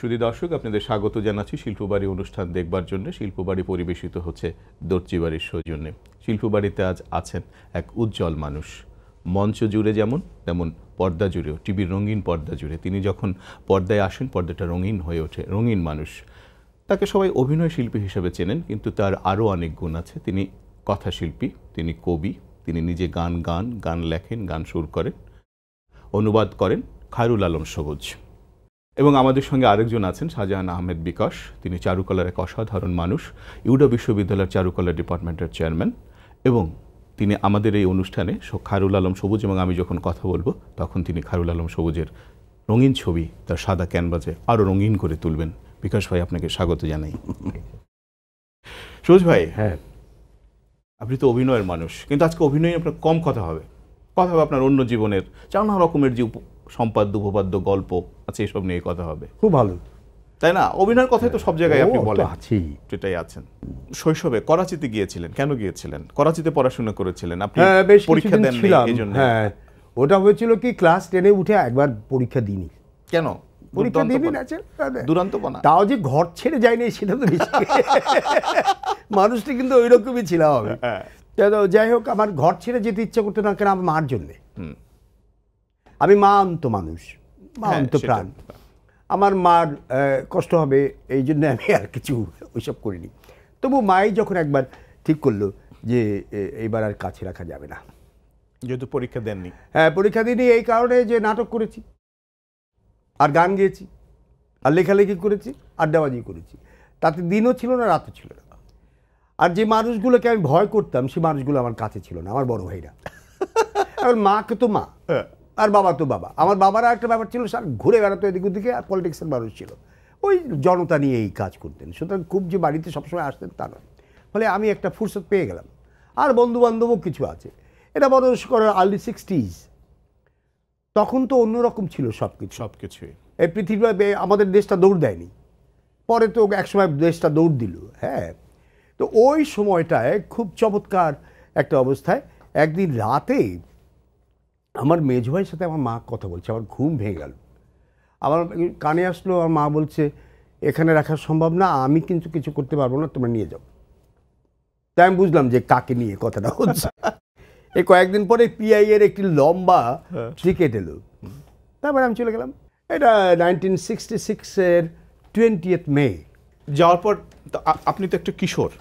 সুধী দর্শক, আপনাদের স্বাগত জানাচ্ছি শিল্পবাড়ি অনুষ্ঠান দেখবার জন্য। শিল্পবাড়ি পরিবেশিত হচ্ছে দর্জিবাড়ির সৌজন্যে। শিল্পবাড়িতে আজ আছেন এক উজ্জ্বল মানুষ, মঞ্চ জুড়ে যেমন তেমন পর্দা জুড়েও, টিভির রঙিন পর্দা জুড়ে তিনি যখন পর্দায় আসেন পর্দাটা রঙিন হয়ে ওঠে, রঙিন মানুষ। তাকে সবাই অভিনয় শিল্পী হিসেবে চেনেন, কিন্তু তার আরও অনেক গুণ আছে। তিনি কথাশিল্পী, তিনি কবি, তিনি নিজে গান লেখেন, গান সুর করেন, অনুবাদ করেন। খায়রুল আলম সবুজ। এবং আমাদের সঙ্গে আরেকজন আছেন শাহজাহান আহমেদ বিকাশ। তিনি চারুকলার এক অসাধারণ মানুষ, ইউডা বিশ্ববিদ্যালয়ের চারুকলা ডিপার্টমেন্টের চেয়ারম্যান। এবং তিনি আমাদের এই অনুষ্ঠানে খায়রুল আলম সবুজ এবং আমি যখন কথা বলবো তখন তিনি খায়রুল আলম সবুজের রঙিন ছবি তার সাদা ক্যানভাসে আরও রঙিন করে তুলবেন। বিকাশ ভাই, আপনাকে স্বাগত জানাই। সবুজ ভাই, হ্যাঁ, আপনি তো অভিনয়ের মানুষ, কিন্তু আজকে অভিনয়ে আপনার কম কথা হবে আপনার অন্য জীবনের নানা রকমের যে সম্পাদ্য উপপাদ্য গল্প আছে এসব নিয়ে কথা হবে। খুব ভালো, তাই না? অভিনয়ের কথাই তো সব জায়গায় আপনি বলেন, সেটাই আছেন। শৈশবে করাচিতে গিয়েছিলেন, কেন গিয়েছিলেন? করাচিতে পড়াশোনা করেছিলেন আপনি? পরীক্ষা দেন এই জন্য? হ্যাঁ, ওটা হয়েছিল কি, ক্লাস 10-এ উঠে একবার পরীক্ষা দিইনি। কেন পরীক্ষা দিইনি? দুরান্তপনা। তাও যে ঘর ছেড়ে যায়নি সেটা তো মানুষটি কিন্তু ওই রকমই ছিল হবে। যাই হোক, আমার ঘর ছেড়ে যেতে ইচ্ছা করতো না, কেন? আমার মার জন্যে। আমি মা অন্ত মানুষ, মা অন্ত প্রাণ। আমার মার কষ্ট হবে এই জন্য আমি আর কিছু ওইসব করিনি। তবু মাই যখন একবার ঠিক করলো যে এইবার আর কাছে রাখা যাবে না, যেহেতু পরীক্ষা দেননি। হ্যাঁ, পরীক্ষা দিইনি এই কারণে যে নাটক করেছি, আর গান গেয়েছি, আর লেখালেখি করেছি, আড্ডাবাজি করেছি। তাতে দিনও ছিল না, রাতও ছিল না। আর যে মানুষগুলোকে আমি ভয় করতাম সেই মানুষগুলো আমার কাছে ছিল না, আমার বড় ভাইরা। আর মাকে তো মা, আর বাবা তো বাবা। আমার বাবারা একটা ব্যাপার ছিল, স্যার ঘুরে বেড়াতো এদিক ওদিকে, আর পলিটিক্সের মানুষ ছিল, ওই জনতা নিয়ে এই কাজ করতেন। সুতরাং খুব যে বাড়িতে সবসময় আসতেন তা নয়। ফলে আমি একটা ফুরসত পেয়ে গেলাম, আর বন্ধুবান্ধবও কিছু আছে। এটা বরঞ্চ করে আর্লি 60s, তখন তো অন্যরকম ছিল সবকিছুই। এই পৃথিবী, আমাদের দেশটা দৌড় দেয়নি, পরে তো একসময় দেশটা দৌড় দিল। হ্যাঁ, তো ওই সময়টায় খুব চমৎকার একটা অবস্থায় একদিন রাতে আমার মেজ ভাইয়ের সাথে আমার মা কথা বলছে, আমার ঘুম ভেঙে গেল। আমার কানে আসলো, আমার মা বলছে এখানে রাখা সম্ভব না, আমি কিন্তু কিছু করতে পারবো না, তোমরা নিয়ে যাও। তাই আমি বুঝলাম যে কাকে নিয়ে কথাটা হচ্ছে। এই কয়েকদিন পরে পিআই এর একটি লম্বা টিকেট এলো, তারপরে আমি চলে গেলাম। এটা 1966-এর 20th মে। যাওয়ার পর আপনি তো একটা কিশোর,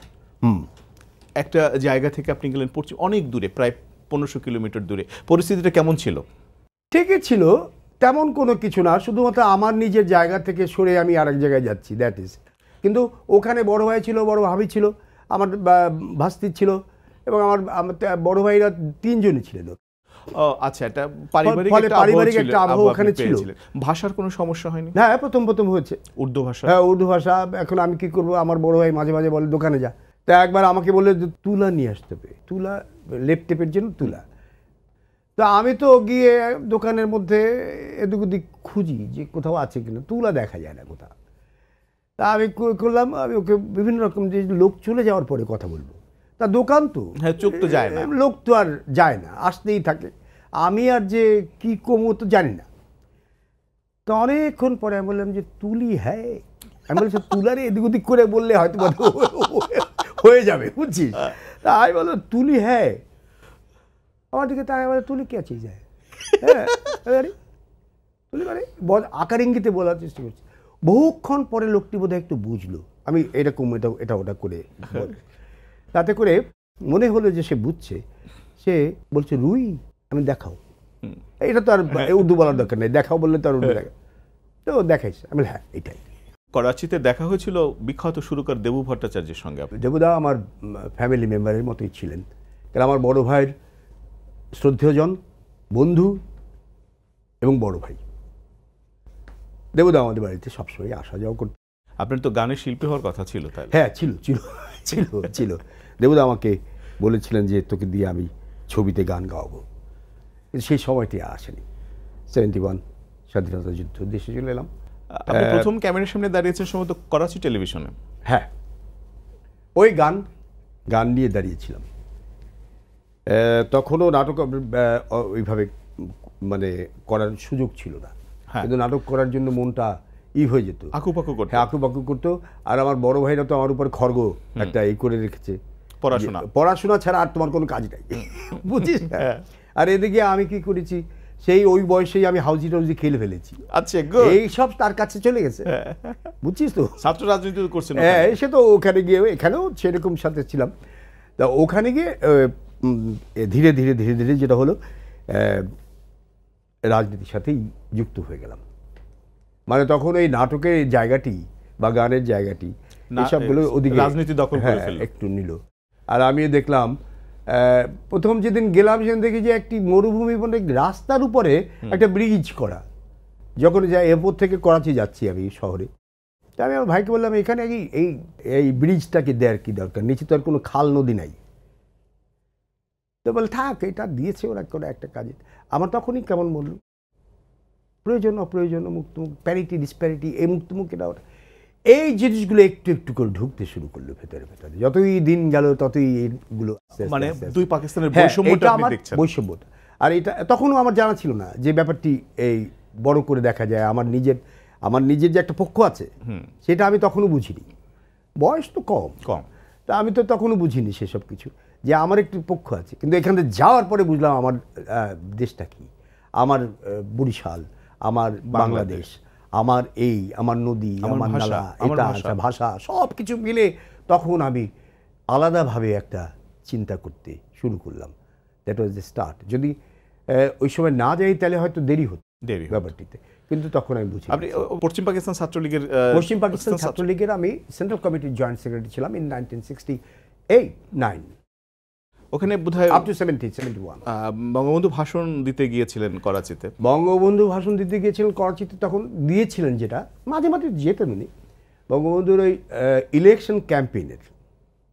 একটা জায়গা থেকে আপনি গেলেন পড়ছি অনেক দূরে, প্রায় 1500 কিলোমিটার দূরে। পরিস্থিতিটা কেমন ছিল? ঠিকই ছিল, তেমন কোনো কিছু না, শুধুমাত্র আমার নিজের জায়গা থেকে সরে আমি আরেক জায়গায় যাচ্ছি, দ্যাট ইজ। কিন্তু ওখানে বড় ভাই ছিল, বড় ভাবি ছিল, আমার ভাস্তি ছিল, এবং আমার বড় ভাইরা 3 জনই ছিলেন। আচ্ছা, এটা পারিবারিক একটা আবহ ওখানে ছিল। ভাষার কোনো সমস্যা হয়নি? হ্যাঁ, প্রথম হয়েছে উর্দু ভাষা। হ্যাঁ, উর্দু ভাষা। এখন আমি কি করবো, আমার বড় ভাই মাঝে মাঝে বলে দোকানে যা। তা একবার আমাকে বললে যে তুলা নিয়ে আসতে হবে, তুলা, লেপ টেপের জন্য তুলা। তা আমি তো গিয়ে দোকানের মধ্যে এদিক ওদিক খুঁজি যে কোথাও আছে কিনা, তুলা দেখা যায় না কোথাও। তা আমি করলাম, আমি ওকে বিভিন্ন রকম, যে লোক চলে যাওয়ার পরে কথা বলবো, তা দোকান তো, হ্যাঁ, চোখ তো যায় না, লোক তো আর যায় না, আসতেই থাকে। আমি আর যে কি কমো তো জানি না। তো অনেকক্ষণ পরে আমি বললাম যে তুলি, হ্যাঁ। আমি বলছি তুলারে এদিক ওদিক করে বললে হয়তো হয়ে যাবে, বুঝছিস? তা আমি বললাম তুলি, হ্যাঁ। আমার দিকে তাই বলে তুলি কে চিজ যায়, হ্যাঁ তুলি মানে আকার ইঙ্গিতে বলার চেষ্টা করছি। বহুক্ষণ পরে লোকটি বোধহয় একটু বুঝলো আমি এরকম এটা ওটা করে, তাতে করে মনে হলো যে সে বুঝছে। সে বলছে রুই, আমি দেখাও। এটা তো আর উর্দু বলার দরকার নেই, দেখাও বললে তো আর উর্দু দেখা, তো দেখাইছে। আমি হ্যাঁ এটাই। করাচিতে দেখা হয়েছিল বিখ্যাত সুরকার দেবু ভট্টাচার্যের সঙ্গে। দেবুদা আমার ফ্যামিলি মেম্বারের মতোই ছিলেন, কারণ আমার বড় ভাইয়ের শ্রদ্ধেয়জন, বন্ধু এবং বড় ভাই। দেবুদা আমাদের বাড়িতে সবসময় আসা যাওয়া করত। আপনার তো গানের শিল্পী হওয়ার কথা ছিল, তাই? হ্যাঁ, ছিল। দেবুদা আমাকে বলেছিলেন যে তোকে দিয়ে আমি ছবিতে গান গাওয়াবো, কিন্তু সেই সময়টি আসেনি। 71 স্বাধীনতা যুদ্ধ, দেশে চলে এলাম। আপনি প্রথম ক্যামেরার সামনে দাঁড়িয়েছেন সম্ভবত করাচি টেলিভিশনে। হ্যাঁ, ওই গান নিয়ে দাঁড়িয়েছিলাম। তখনও নাটক ওইভাবে মানে করার সুযোগ ছিল না, কিন্তু নাটক করার জন্য মনটা হয়ে যেত, আকুপাকু করতো। হ্যাঁ, আকুপাকু করতো। আর আমার বড় ভাইরা তো আমার উপর খড়গ একটা এই করে রেখেছে, পড়াশোনা ছাড়া আর তোমার কোনো কাজ নাই, বুঝিস। আর এদিকে আমি কি করেছি, সেই ওই বয়সেই আমি হাউজি টাউজি খেলে ফেলেছি। আচ্ছা, এই সব তার কাছে চলে গেছে, বুঝছিস তো। ছাত্র রাজনীতি করছেন? হ্যাঁ, সে তো ওখানে গিয়ে, এখানেও সেরকম সাথে ছিলাম। তা ওখানে গিয়ে ধীরে ধীরে ধীরে ধীরে যেটা হলো, রাজনীতির সাথেই যুক্ত হয়ে গেলাম। মানে তখন ওই নাটকের জায়গাটি বা গানের জায়গাটি এসবগুলো ওদিকে রাজনীতি দখল করে ফেলল, একটু নিল। আর আমিও দেখলাম, প্রথম যেদিন গেলাম সেদিন দেখি যে একটি মরুভূমি মানে রাস্তার উপরে একটা ব্রিজ করা। যখন যাই এয়ারপোর্ট থেকে করাচি যাচ্ছি আমি শহরে, তা আমি আমার ভাইকে বললাম, এখানে এই এই ব্রিজটাকে দেওয়ার কি দরকার, নিচে তো আর কোনো খাল নদী নাই। তো বলে থাক, এটা দিয়েছে ওরা কোনো একটা কাজে। আমার তখনই কেমন বলল, প্রয়োজন অপ্রয়োজন, মুক্তমুখ, প্যারিটি ডিসপ্যারিটি, এই মুক্তমুখ, এটা ওটা, এই জিনিসগুলো একটু একটু করে ঢুকতে শুরু করলো ভেতরে ভেতরে। যতই দিন গেল ততই এইগুলো, মানে দুই পাকিস্তানের বৈষম্যটা আপনি দেখছেন। বৈষম্যটা। আর এটা তখনও আমার জানা ছিল না যে ব্যাপারটি এই বড় করে দেখা যায়। আমার নিজের যে একটা পক্ষ আছে, সেটা আমি তখনও বুঝিনি, বয়স তো কম। তা আমি তো তখনও বুঝিনি সেসব কিছু, যে আমার একটি পক্ষ আছে। কিন্তু এখান থেকে যাওয়ার পরে বুঝলাম আমার দেশটা কি, আমার বরিশাল, আমার বাংলাদেশ, আমার আমার নদী, আমার নালা, এটা একটা ভাষা, সব কিছু মিলে তখন আমি আলাদাভাবে একটা চিন্তা করতে শুরু করলাম। That was the start. যদি ওই সময় না যাই তাহলে হয়তো দেরি হতো ব্যাপারটিতে, কিন্তু তখন আমি বুঝি। আপনি পশ্চিম পাকিস্তান ছাত্রলীগের আমি সেন্ট্রাল কমিটির জয়েন্ট সেক্রেটারি ছিলাম ইন 1968-9। ওখানে বোধহয় আপ টু 71 বঙ্গবন্ধু ভাষণ দিতে গিয়েছিলেন করাচিতে। বঙ্গবন্ধু ভাষণ দিতে গিয়েছিলেন করাচিতে, তখন দিয়েছিলেন, যেটা মাঝে মাঝে যেতেন উনি। বঙ্গবন্ধুর ওই ইলেকশন ক্যাম্পেইনের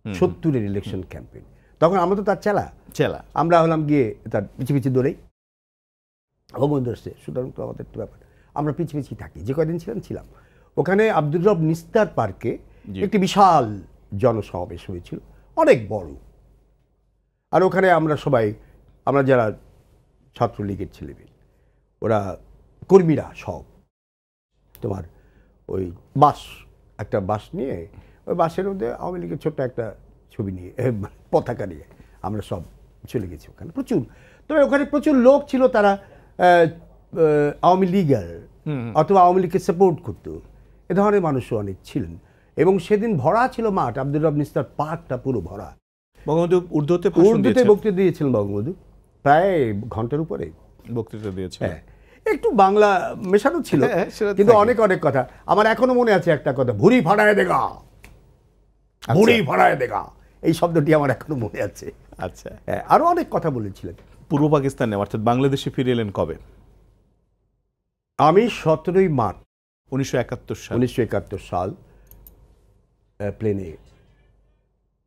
70-এর ইলেকশন ক্যাম্পেইন, তখন আমরা তো তার চেলা, আমরা হলাম গিয়ে তার পিছিয়ে পিছিয়ে দৌড়েই। বঙ্গবন্ধু আসছে, সুতরাং তো আমাদের একটু ব্যাপার, আমরা পিছিয়ে পিছিয়ে থাকি। যে কয়দিন ছিলাম ওখানে আব্দুর রব নিস্তার পার্কে একটি বিশাল জনসমাবেশ হয়েছিল, অনেক বড়। আর ওখানে আমরা যারা ছাত্রলীগের ছেলেমেয়ে, ওরা কর্মীরা সব, তোমার ওই একটা বাস নিয়ে, ওই বাসের মধ্যে আওয়ামী লীগের ছোট্ট একটা ছবি নিয়ে, পতাকা নিয়ে আমরা সব চলে গেছি ওখানে। প্রচুর, তবে ওখানে প্রচুর লোক ছিল, তারা আওয়ামী লীগের অথবা আওয়ামী লীগকে সাপোর্ট করতো, এ ধরনের মানুষও অনেক ছিলেন। এবং সেদিন ভরা ছিল মাঠ, আব্দুর রব নিস্তার পার্কটা পুরো ভরা। বঙ্গবন্ধু উর্দুতে বক্তৃতা দিয়েছিলেন, বঙ্গবন্ধু প্রায় ঘন্টার উপরে বক্তৃতা দিয়েছেন। হ্যাঁ, একটু বাংলা মেশানো ছিল, কিন্তু অনেক কথা আমার এখনো মনে আছে। একটা কথা, ভুঁড়ি ফাড়ায় দেগা, ভুঁড়ি ফাড়ায় দেগা, এই শব্দটি আমার এখনো মনে আছে। আচ্ছা, আরো অনেক কথা বলেছিলেন। পূর্ব পাকিস্তানে অর্থাৎ বাংলাদেশে ফিরে এলেন কবে? আমি 17ই মার্চ 1971 সাল প্লেনে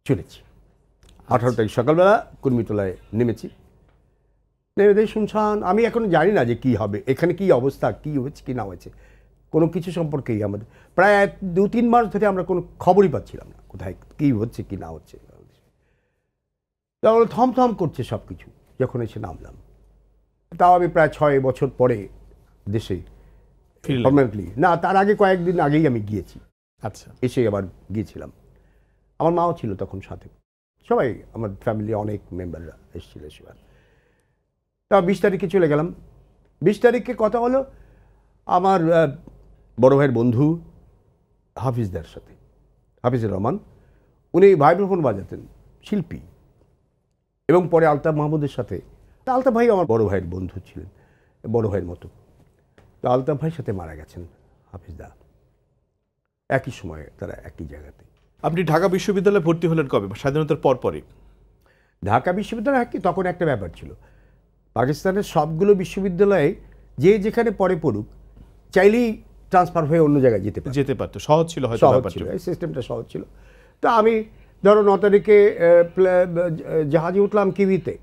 চলেছি। 18 তারিখ সকালবেলা কুর্মিটোলায় নেমেছি। নেমে দেখি শুনশান। আমি এখন জানি না যে কি হবে এখানে, কি অবস্থা, কি হয়েছে কি না হয়েছে, কোনো কিছু সম্পর্কেই আমাদের প্রায় 2-3 মাস ধরে আমরা কোনো খবরই পাচ্ছিলাম না, কোথায় কি হচ্ছে কি না হচ্ছে। তাহলে থমথম করছে সব কিছু। যখন এসে নামলাম, তাও আমি প্রায় 6 বছর পরে দেশে পার্মানেন্টলি, না তার আগে কয়েকদিন আগেই আমি গিয়েছি। আচ্ছা, এসে আবার গিয়েছিলাম। আমার মাও ছিল তখন সাথে, সবাই আমার ফ্যামিলি অনেক মেম্বাররা এসেছিল সেবার। তা 20 তারিখে চলে গেলাম। 20 তারিখে কথা হলো আমার বড় ভাইয়ের বন্ধু হাফিজদার সাথে, হাফিজুর রহমান। উনি ভাইব্রাফোন বাজাতেন, শিল্পী। এবং পরে আলতাফ মাহমুদের সাথে, আলতাফ ভাই আমার বড় ভাইয়ের বন্ধু ছিলেন, বড় ভাইয়ের মতো। তো আলতাফ ভাইয়ের সাথে মারা গেছেন হাফিজদা, একই সময়ে তারা একই জায়গাতে। আপনি ঢাকা বিশ্ববিদ্যালয়ে ভর্তি হলেন কবে? স্বাধীনতার পরপরই? ঢাকা বিশ্ববিদ্যালয় কি তখন একটা ব্যাপার ছিল, পাকিস্তানের সবগুলো বিশ্ববিদ্যালয়ে যে যেখানে পড়ে পড়ুক চাইলেই ট্রান্সফার হয়ে অন্য জায়গায় যেতে পারতো, সহজ ছিল, হয়তো সহজ ছিল, এই সিস্টেমটা সহজ ছিল। তো আমি ধরো 9 তারিখে জাহাজে উঠলাম কিউইতে,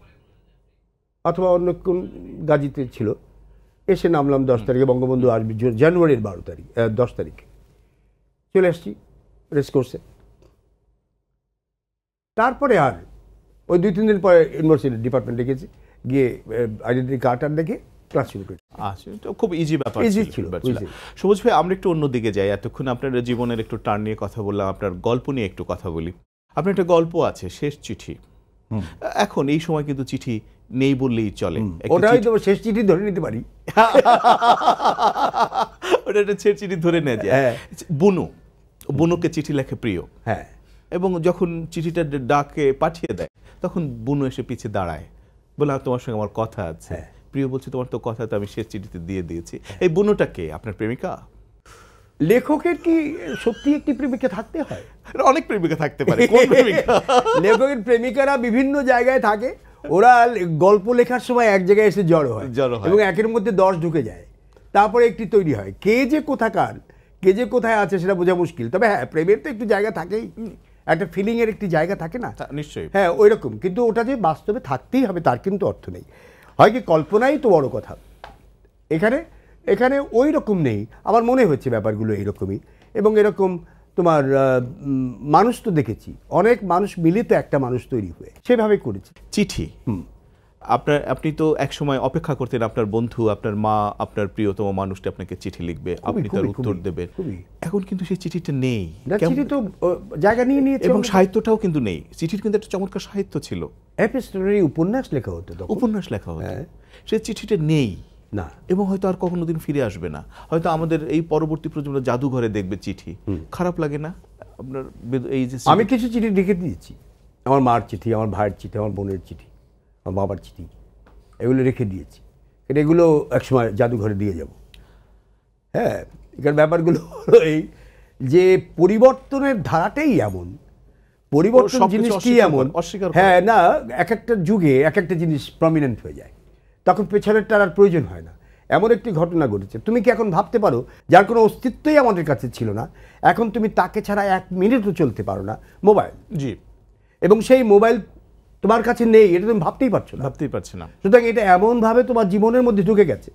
অথবা অন্য কোন গাজীতে ছিল, এসে নামলাম 10 তারিখে। বঙ্গবন্ধু আসবে জানুয়ারির 10 তারিখে চলে আসছি রেস কোর্সে। তারপরে আর ওই 2-3 দিন পরে ইউনিভার্সিটি ডিপার্টমেন্টে গেছি, গিয়ে আইডেন্টিটি কার্ড দেখে ক্লাস শুরু করি। আচ্ছা, এটা খুব ইজি ব্যাপার Easy ছিল। ছিল, easy। সবুজ ভাই, আমরা একটু অন্যদিকে যাই। এতক্ষণ আপনার জীবনের একটু টার্ন নিয়ে কথা বললাম, আপনার গল্প নিয়ে একটু কথা বলি। আপনার একটা গল্প আছে, শেষ চিঠি। এখন এই সময় কিন্তু চিঠি নেই বললেই চলে। একটা ওটাই চিঠি- তো শেষ চিঠি ধরে নিতে পারি। ওটা একটা শেষ চিঠি ধরে নেওয়া যায়। হ্যাঁ। বুনুকে চিঠি লেখে প্রিয়, হ্যাঁ, এবং যখন চিঠিটা ডাকে পাঠিয়ে দেয়, তখন বুনু এসে পিছে দাঁড়ায়, বলে তোমার সঙ্গে আমার কথা আছে। হ্যাঁ। প্রিয় বলছে, তোমার তো কথা তো আমি শেষ চিঠিতে দিয়ে দিয়েছি। এই বুনুটা কে? আপনার প্রেমিকা? লেখকের কি সত্যি একটি প্রেমিকা থাকতে হয়? অনেক প্রেমিকা থাকতে পারে, কোন প্রেমিকা? লেখকের প্রেমিকারা বিভিন্ন জায়গায় থাকে, ওরা গল্প লেখার সময় এক জায়গায় এসে জড়ো হয় এবং একের মধ্যে 10 ঢুকে যায়, তারপরে একটি তৈরি হয়। কে যে কোথাকার, কে যে কোথায় আছে সেটা বোঝা মুশকিল। তবে হ্যাঁ, প্রেমের তো একটু জায়গা থাকেই, একটা ফিলিং এর একটি জায়গা থাকে না? নিশ্চয়ই। হ্যাঁ, ওই রকম। কিন্তু ওটা যে বাস্তবে থাকতেই হবে তার কিন্তু অর্থ নেই। হয় কি, কল্পনাই তো বড় কথা। এখানে এখানে ওই রকম নেই। আমার মনে হচ্ছে ব্যাপারগুলো এইরকমই। এবং এরকম তোমার মানুষ তো দেখেছি, অনেক মানুষ মিলে তো একটা মানুষ তৈরি হয়ে সেভাবে করেছি। চিঠি, আপনি তো এক সময় অপেক্ষা করতেন আপনার বন্ধু, আপনার মা, আপনার প্রিয়তম মানুষটি আপনাকে চিঠি লিখবে, আপনি তার উত্তর দেবেন। এখন কিন্তু সেই চিঠিটা নেই। চিঠি তো জায়গা নিয়ে নিয়েছে এবং সাহিত্যটাও কিন্তু নেই। চিঠির কিন্তু একটা চমৎকার সাহিত্য ছিল, এপিস্টোলারি উপন্যাস লেখা হতো, উপন্যাস লেখা হতো। সেই চিঠিটা নেই না, এবং হয়তো আর কখনো দিন ফিরে আসবে না। হয়তো আমাদের এই পরবর্তী প্রজন্ম জাদুঘরে দেখবে চিঠি। খারাপ লাগে না আপনার? এই যে আমি কিছু চিঠি লিখে দিয়েছি, আমার মার চিঠি, আমার ভাইয়ের চিঠি, আমার বোনের চিঠি, আমার বাবার চিঠি, এগুলো রেখে দিয়েছি। এগুলো একসময় জাদুঘরে দিয়ে যাব। হ্যাঁ, এখানে ব্যাপারগুলো হলো এই যে পরিবর্তনের ধারাটাই এমন, পরিবর্তন জিনিসটি এমন। হ্যাঁ, না, এক একটা যুগে এক একটা জিনিস প্রমিনেন্ট হয়ে যায়, তখন পেছনেরটার আর প্রয়োজন হয় না। এমন একটি ঘটনা ঘটেছে, তুমি কি এখন ভাবতে পারো, যার কোনো অস্তিত্বই আমাদের কাছে ছিল না, এখন তুমি তাকে ছাড়া 1 মিনিটও চলতে পারো না? মোবাইল। জি। এবং সেই মোবাইল তোমার কাছে নেই, এটা তুমি ভাবতেই পারছো না। সুতরাং এটা এমনভাবে তোমার জীবনের মধ্যে ঢুকে গেছে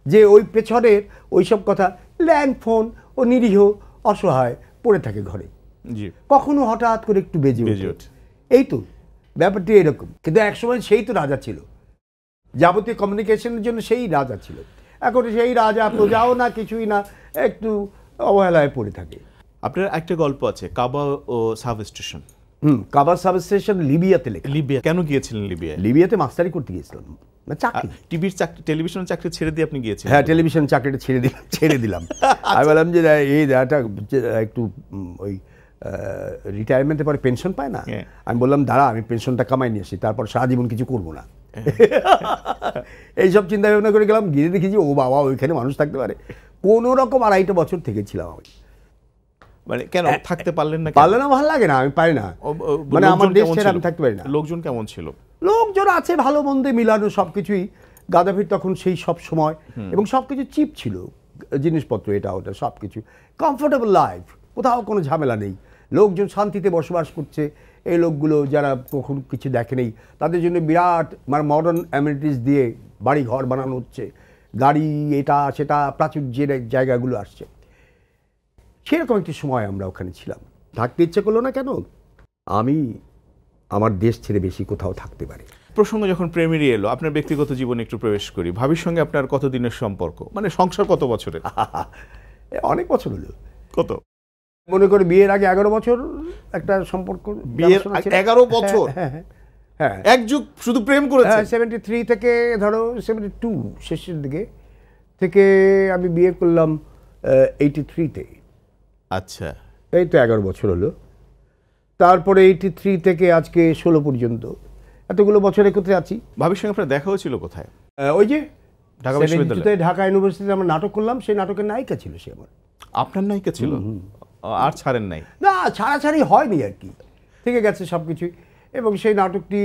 যে ওই পেছনের ওইসব কথা, ল্যান্ড ফোন ও নিরীহ অসহায় পড়ে থাকে ঘরে, কখনো হঠাৎ করে একটু বেজে ওঠে। এই তো ব্যাপারটি এরকম। কিন্তু একসময় সেই তো রাজা ছিল, যাবতীয় কমিউনিকেশনের জন্য সেই রাজা ছিল। এখন সেই রাজা প্রজাও না, কিছুই না, একটু অবহেলায় পড়ে থাকে। আপনার একটা গল্প আছে, কাবা ও সাব স্টেশন। কাবা সাব স্টেশন লিবিয়াতে লেখা। লিবিয়া কেন গিয়েছিলেন? লিবিয়াতে মাস্টারি করতে গিয়েছিলাম, চাকরি, টেলিভিশনের চাকরি ছেড়ে দিয়ে আপনি গিয়েছিলেন? হ্যাঁ, টেলিভিশন চাকরিটা ছেড়ে দিলাম। আমি বললাম যে এই দাঁড়াটা একটু ওই রিটায়ারমেন্টের পরে পেনশন পায় না, আমি বললাম দাঁড়া, আমি পেনশনটা কামাই নিয়ে আসি, তারপর সারা জীবন কিছু করবো না। এইসব চিন্তা ভাবনা করে গেলাম, গিয়ে দেখেছি ও বাবা, ওইখানে মানুষ থাকতে পারে। কোনো রকম 2.5 বছর থেকেছিলাম আমি। মানে কেন থাকতে পারলেন না? পারলে না, ভালো লাগে না, আমি পারি না, মানে আমার দেশ ছেড়ে আমি থাকতে পারি না। লোকজন কেমন ছিল? লোকজন আছে ভালো মন্দে মিলানো, সবকিছুই। গাদাফির তখন সেই সব সময়, এবং সবকিছু চিপ ছিল, জিনিসপত্র এটা ওটা সবকিছু কমফোর্টেবল লাইফ, কোথাও কোনো ঝামেলা নেই, লোকজন শান্তিতে বসবাস করছে। এই লোকগুলো যারা কখন কিছু দেখে নেই, তাদের জন্য বিরাট মানে মডার্ন অ্যামিনিটিস দিয়ে বাড়ি ঘর বানানো হচ্ছে, গাড়ি এটা সেটা প্রাচুর্যের জায়গাগুলো আসছে। সেরকম একটি সময় আমরা ওখানে ছিলাম। থাকতে ইচ্ছে করলো না কেন, আমি আমার দেশ ছেড়ে বেশি কোথাও থাকতে পারি। প্রসঙ্গ যখন প্রেমেরই এলো, আপনার ব্যক্তিগত জীবনে একটু প্রবেশ করি। ভাবির সঙ্গে আপনার কতদিনের সম্পর্ক, মানে সংসার কত বছরের? অনেক বছর হলো। কত? মনে করি বিয়ের আগে 11 বছর একটা সম্পর্ক। বিয়ের 11 বছর? হ্যাঁ, এক যুগ শুধু প্রেম করেছে। 73 থেকে ধরো 72 শেষের দিকে থেকে আমি বিয়ে করলাম 83-তে। আচ্ছা, এই তো 11 বছর হলো। তারপরে 83 থেকে আজকে 16 পর্যন্ত এতগুলো বছর একত্রে আছি। ভাবির সঙ্গে আপনার দেখা হয়েছিল কোথায়? ওই যে ঢাকা বিশ্ববিদ্যালয়ে, ঢাকা ইউনিভার্সিটিতে আমরা নাটক করলাম, সেই নাটকের নায়িকা ছিল সে আমার। আপনার নায়িকা ছিল? আর ছাড়েন নাই? না, ছাড়াছাড়ি হয়নি আর কি, থেকে গেছে সব কিছুই। এবং সেই নাটকটি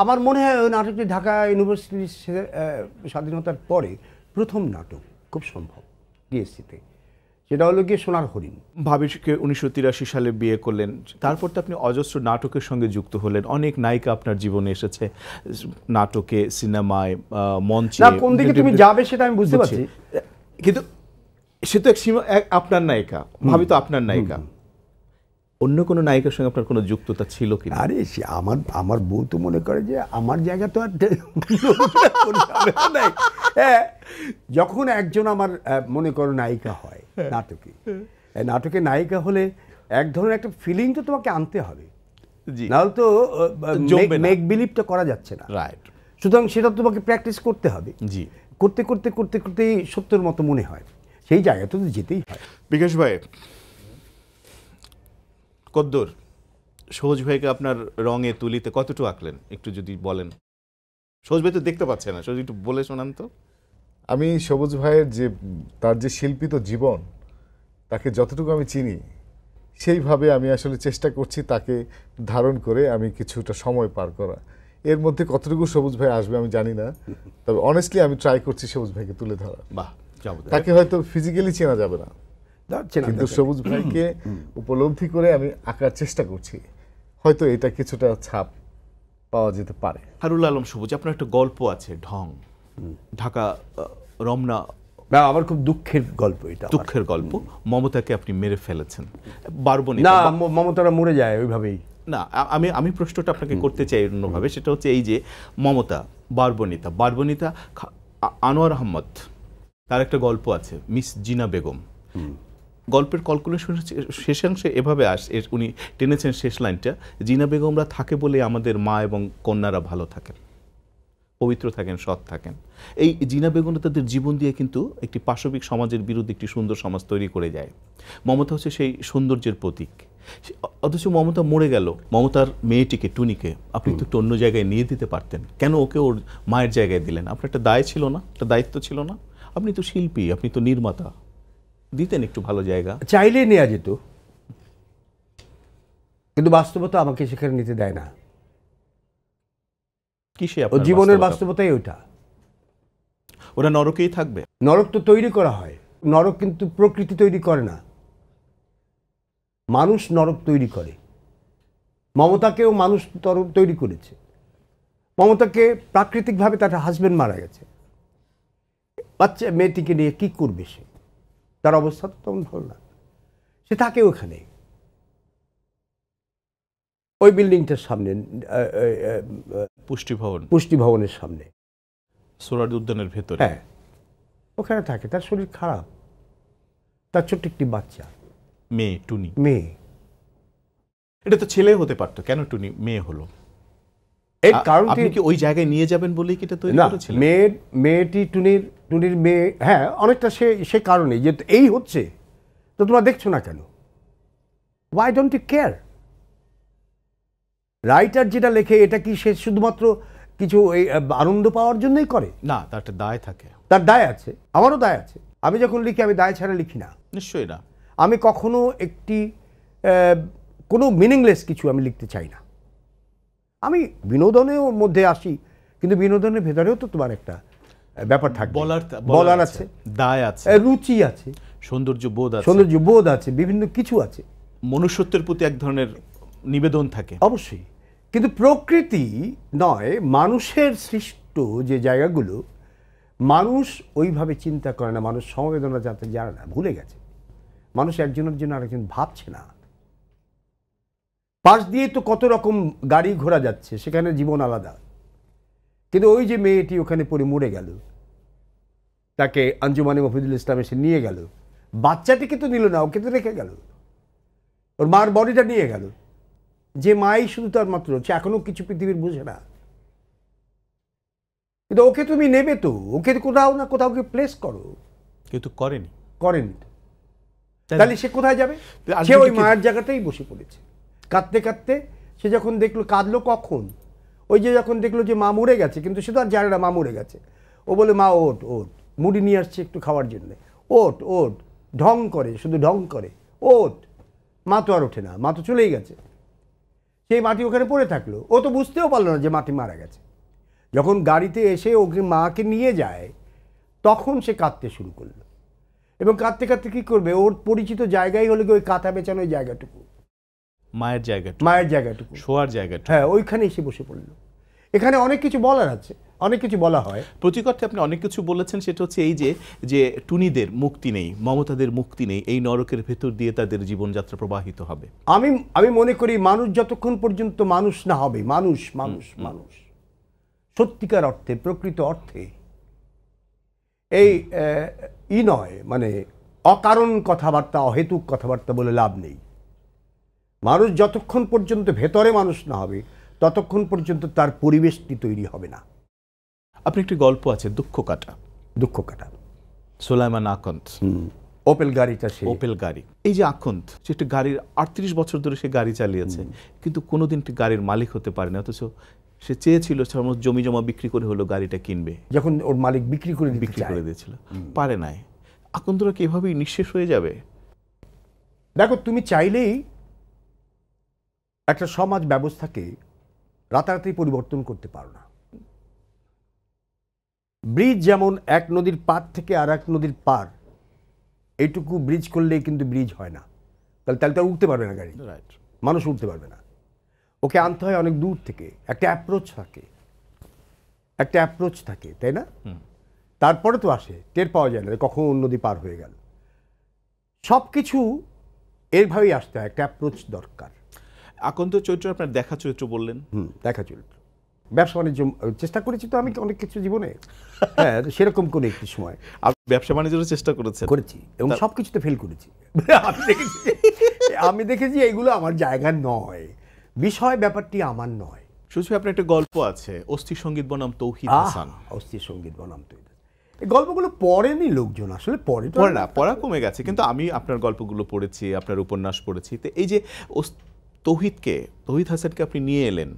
আমার মনে হয় ওই নাটকটি ঢাকা ইউনিভার্সিটির স্বাধীনতার পরে প্রথম নাটক, খুব সম্ভব, ডিএসসিতে। সেটা হলো গিয়ে সোনার হরিণ। ভাবিকে 1983 সালে বিয়ে করলেন, তারপর তো আপনি অজস্র নাটকের সঙ্গে যুক্ত হলেন। অনেক নায়িকা আপনার জীবনে এসেছে, নাটকে, সিনেমায়, মঞ্চে। না, কোন দিকে তুমি যাবে সেটা আমি বুঝতে পারছি, কিন্তু সে তো আপনার নায়িকা, ভাবি তো আপনার নায়িকা। অন্য কোনো নায়িকার সঙ্গে আপনার কোনো যুক্ততা ছিল কি? আরে সে আমার বউ তো মনে করে যে আমার জায়গা তো আর নাই। হ্যাঁ, যখন একজন আমার মনে করো নায়িকা হয় নাটকে, নাটকে নায়িকা হলে এক ধরনের একটা ফিলিং তো তোমাকে আনতে হবে, নাহলে তো মেক বিলিভটা করা যাচ্ছে না। রাইট। সুতরাং সেটা তোমাকে প্র্যাকটিস করতে হবে। জি। করতে করতে করতে করতেই সত্যের মতো মনে হয়, সেই জায়গায় তো যেতেই হয়। বিকাশ ভাই, কদ্দুর সহজ ভাইকে আপনার রঙে তুলিতে কতটুকু আঁকলেন একটু যদি বলেন? সহজ ভাই তো দেখতে পাচ্ছে না, সহজ একটু বলে শোনান তো। আমি সবুজ ভাইয়ের যে তার যে শিল্পিত জীবন, তাকে যতটুকু আমি চিনি সেইভাবে আমি আসলে চেষ্টা করছি তাকে ধারণ করে আমি কিছুটা সময় পার করা। এর মধ্যে কতটুকু সবুজ ভাই আসবে আমি জানি না, তবে অনেস্টলি আমি ট্রাই করছি সবুজ ভাইকে তুলে ধরা। বাহ, তাকে হয়তো ফিজিক্যালি চেনা যাবে না, কিন্তু সবুজ ভাইকে উপলব্ধি করে আমি আঁকার চেষ্টা করছি, হয়তো এটা কিছুটা ছাপ পাওয়া যেতে পারে। হারুল আলম সবুজ, আপনার একটা গল্প আছে ঢং, ঢাকা রমনা। আমার খুব দুঃখের গল্প এটা, দুঃখের গল্প। মমতাকে আপনি মেরে ফেলেছেন। বারবনি না, মমতারা মরে যায় ওইভাবেই না। আমি প্রশ্নটা আপনাকে করতে চাই অন্যভাবে, সেটা হচ্ছে এই যে মমতা বারবনিতা আনোয়ার আহমদ, তার একটা গল্প আছে মিস জিনা বেগম। গল্পের ক্যালকুলেশন শেষাংশে এভাবে উনি টেনেছেন শেষ লাইনটা, জিনা বেগমরা থাকে বলে আমাদের মা এবং কন্যারা ভালো থাকেন, পবিত্র থাকেন, সৎ থাকেন। এই জিনা বেগমরা তাদের জীবন দিয়ে কিন্তু একটি পাশবিক সমাজের বিরুদ্ধে একটি সুন্দর সমাজ তৈরি করে যায়। মমতা হচ্ছে সেই সৌন্দর্যের প্রতীক। অথচ মমতা মরে গেল, মমতার মেয়েটিকে টুনিকে আপনি তো একটু অন্য জায়গায় নিয়ে দিতে পারতেন, কেন ওকে ওর মায়ের জায়গায় দিলেন? আপনার একটা দায় ছিল না, একটা দায়িত্ব ছিল না? আপনি তো শিল্পী, আপনি তো নির্মাতা, দিতেন একটু ভালো জায়গা। চাইলে নেওয়া যেত, কিন্তু বাস্তবতা আমাকে সেখানে নিতে দেয় না। কিসে ও জীবনের বাস্তবতাই ওটা। ওরা নরকেই থাকবে। নরক তো তৈরি করা হয়, নরক কিন্তু প্রকৃতি তৈরি করে না, মানুষ নরক তৈরি করে। মমতাকেও মানুষ তৈরি করেছে। মমতাকে প্রাকৃতিকভাবে তার হাজবেন্ড মারা গেছে, বাচ্চা মেয়েটিকে নিয়ে কি করবে সে? তার অবস্থা তো তেমন ভালো না, সে থাকে ওখানে ওই বিল্ডিংটার সামনে, পুষ্টি ভবনের সামনে, সোহরাওয়ার্দী উদ্যানের ভেতরে। হ্যাঁ, ওখানে থাকে। তার শরীর খারাপ, তার ছোট্ট একটি বাচ্চা মেয়ে, টুনি মেয়ে। এটা তো ছেলে হতে পারতো, কেন টুনি মেয়ে হলো? এর কারণ আপনি কি ওই জায়গায় নিয়ে যাবেন বলেই কি এটা তৈরি করেছিলেন? মেয়েটি টুনির মেয়ে, হ্যাঁ, অনেকটা সে কারণে যে এই হচ্ছে, তো তোমরা দেখছো না কেন? Why don't you care? Writer যেটা লেখে, এটা কি সে শুধুমাত্র কিছু এই আনন্দ পাওয়ার জন্যই করে? না, তার একটা দায় থাকে। তার দায় আছে, আমারও দায় আছে। আমি যখন লিখি, আমি দায় ছাড়া লিখি না। নিশ্চয়ই না। আমি কখনো কোনো মিনিংলেস কিছু আমি লিখতে চাই না। আমি বিনোদনের মধ্যে আসি, কিন্তু বিনোদনের ভেতরেও তো তোমার একটা ব্যাপার থাকবে, বলার আছে, দায় আছে, রুচি আছে, সৌন্দর্য বোধ আছে, বিভিন্ন কিছু আছে, মনুষ্যত্বের প্রতি এক ধরনের নিবেদন থাকে অবশ্যই। কিন্তু প্রকৃতি নয়, মানুষের সৃষ্ট যে জায়গাগুলো, মানুষ ওইভাবে চিন্তা করে না, মানুষ সমবেদনা যাতে জানে না, ভুলে গেছে। মানুষ একজনের জন্য আরেকজন ভাবছে না। পাশ দিয়ে তো কত রকম গাড়ি ঘোড়া যাচ্ছে, সেখানে জীবন আলাদা। কিন্তু ওই যে মেয়েটি ওখানে পড়ে মরে গেল, তাকে আঞ্জুমানে মফিদুল ইসলাম এসে নিয়ে গেল, বাচ্চাটিকে তো নিল না, ওকে তো রেখে গেল, ওর মার বডিটা নিয়ে গেল। যে মাই শুধু তার মাত্র, সে এখনো কিছু পৃথিবীর বুঝে না, কিন্তু ওকে তুমি নেবে তো, ওকে কোথাও না কোথাও প্লেস করো, কিন্তু করেনি। তাহলে সে কোথায় যাবে? সে ওই মায়ের জায়গাটাই বসে পড়েছে, কাঁদতে কাঁদতে। সে যখন দেখলো, কাঁদলো কখন? ওই যে যখন দেখলো যে মা মরে গেছে, কিন্তু সে তো আর জানে না মা মরে গেছে। ও বলে, মা ওঠ, মুড়ি নিয়ে আসছে একটু খাওয়ার জন্য, ওঠ, ঢং করে, শুধু ঢং করে, ওঠ। মা তো আর ওঠে না, মা তো চলেই গেছে। সেই মাটি ওখানে পড়ে থাকলো, ও তো বুঝতেও পারলো না যে মাটি মারা গেছে। যখন গাড়িতে এসে ওকে মাকে নিয়ে যায়, তখন সে কাঁদতে শুরু করলো। এবং কাঁদতে কাঁদতে কী করবে? ওর পরিচিত জায়গায় হলে ওই কাঁথা বেচানো ওই জায়গাটুকু, মায়ের জায়গাটুকু, শোয়ার জায়গাটুকু, হ্যাঁ, ওইখানে এসে বসে পড়লো। এখানে অনেক কিছু বলার আছে, অনেক কিছু বলা হয়। প্রতিকর্তে আপনি অনেক কিছু বলেছেন, সেটা হচ্ছে এই যে টুনিদের মুক্তি নেই, মমতাদের মুক্তি নেই, এই নরকের ভেতর দিয়ে তাদের জীবনযাত্রা প্রবাহিত হবে। আমি মনে করি মানুষ যতক্ষণ পর্যন্ত মানুষ না হবে, মানুষ সত্যিকার অর্থে, প্রকৃত অর্থে, এই নয় মানে অকারণ কথাবার্তা, অহেতুক কথাবার্তা বলে লাভ নেই। মানুষ যতক্ষণ পর্যন্ত ভেতরে মানুষ না হবে ততক্ষণ পর্যন্ত তার পরিবেশটি তৈরি হবে না। আপনি একটি গল্প আছে দুঃখ কাটা, সোলাইমান আকন্দ, ওপেল গাড়িটা, সে ওপেল গাড়ি। এই যে আকন্দ, সে একটা গাড়ির 38 বছর ধরে সে গাড়ি চালিয়েছে, কিন্তু কোনোদিন একটি গাড়ির মালিক হতে পারে না, অথচ সে চেয়েছিল সমস্ত জমি জমা বিক্রি করে হলো গাড়িটা কিনবে, যখন ওর মালিক বিক্রি করে দিয়েছিল, পারে নাই। আকন্দরা কি এভাবেই নিঃশেষ হয়ে যাবে? দেখো, তুমি চাইলেই একটা সমাজ ব্যবস্থাকে রাতারাতি পরিবর্তন করতে পারো না। ব্রিজ যেমন এক নদীর পার থেকে আর এক নদীর পার, এইটুকু ব্রিজ করলেই কিন্তু ব্রিজ হয় না, তাহলে তো উঠতে পারবে না গাড়ি, মানুষ উঠতে পারবে না। ওকে আনতে হয় অনেক দূর থেকে, একটা অ্যাপ্রোচ থাকে, তাই না? তারপরে তো আসে, টের পাওয়া যায় না কখন নদী পার হয়ে গেল। সব কিছু এরভাবেই আসতে হয়, একটা অ্যাপ্রোচ দরকার। আকন্দ চরিত্র আপনার দেখা চরিত্র বললেন। দেখা চরিত্র, ব্যবসা বাণিজ্য চেষ্টা করেছি তো আমি অনেক কিছু জীবনে। হ্যাঁ, সেরকম করে একটি সময় ব্যবসা বাণিজ্যের চেষ্টা করেছি এবং সব কিছুতে ফেল করেছি। আমি দেখেছি এগুলো আমার জায়গা নয়, বিষয় ব্যাপারটি আমার নয়। শুধু আপনার একটা গল্প আছে, অস্থি সঙ্গীত বনাম তৌহিদ হাসান। অস্থি সঙ্গীত বনাম তৌহিদ, এই গল্পগুলো পড়েনি লোকজন, আসলে পড়ে না, পড়া কমে গেছে, কিন্তু আমি আপনার গল্পগুলো পড়েছি, আপনার উপন্যাস পড়েছি। তো এই যে তৌহিদ হাসানকে আপনি নিয়ে এলেন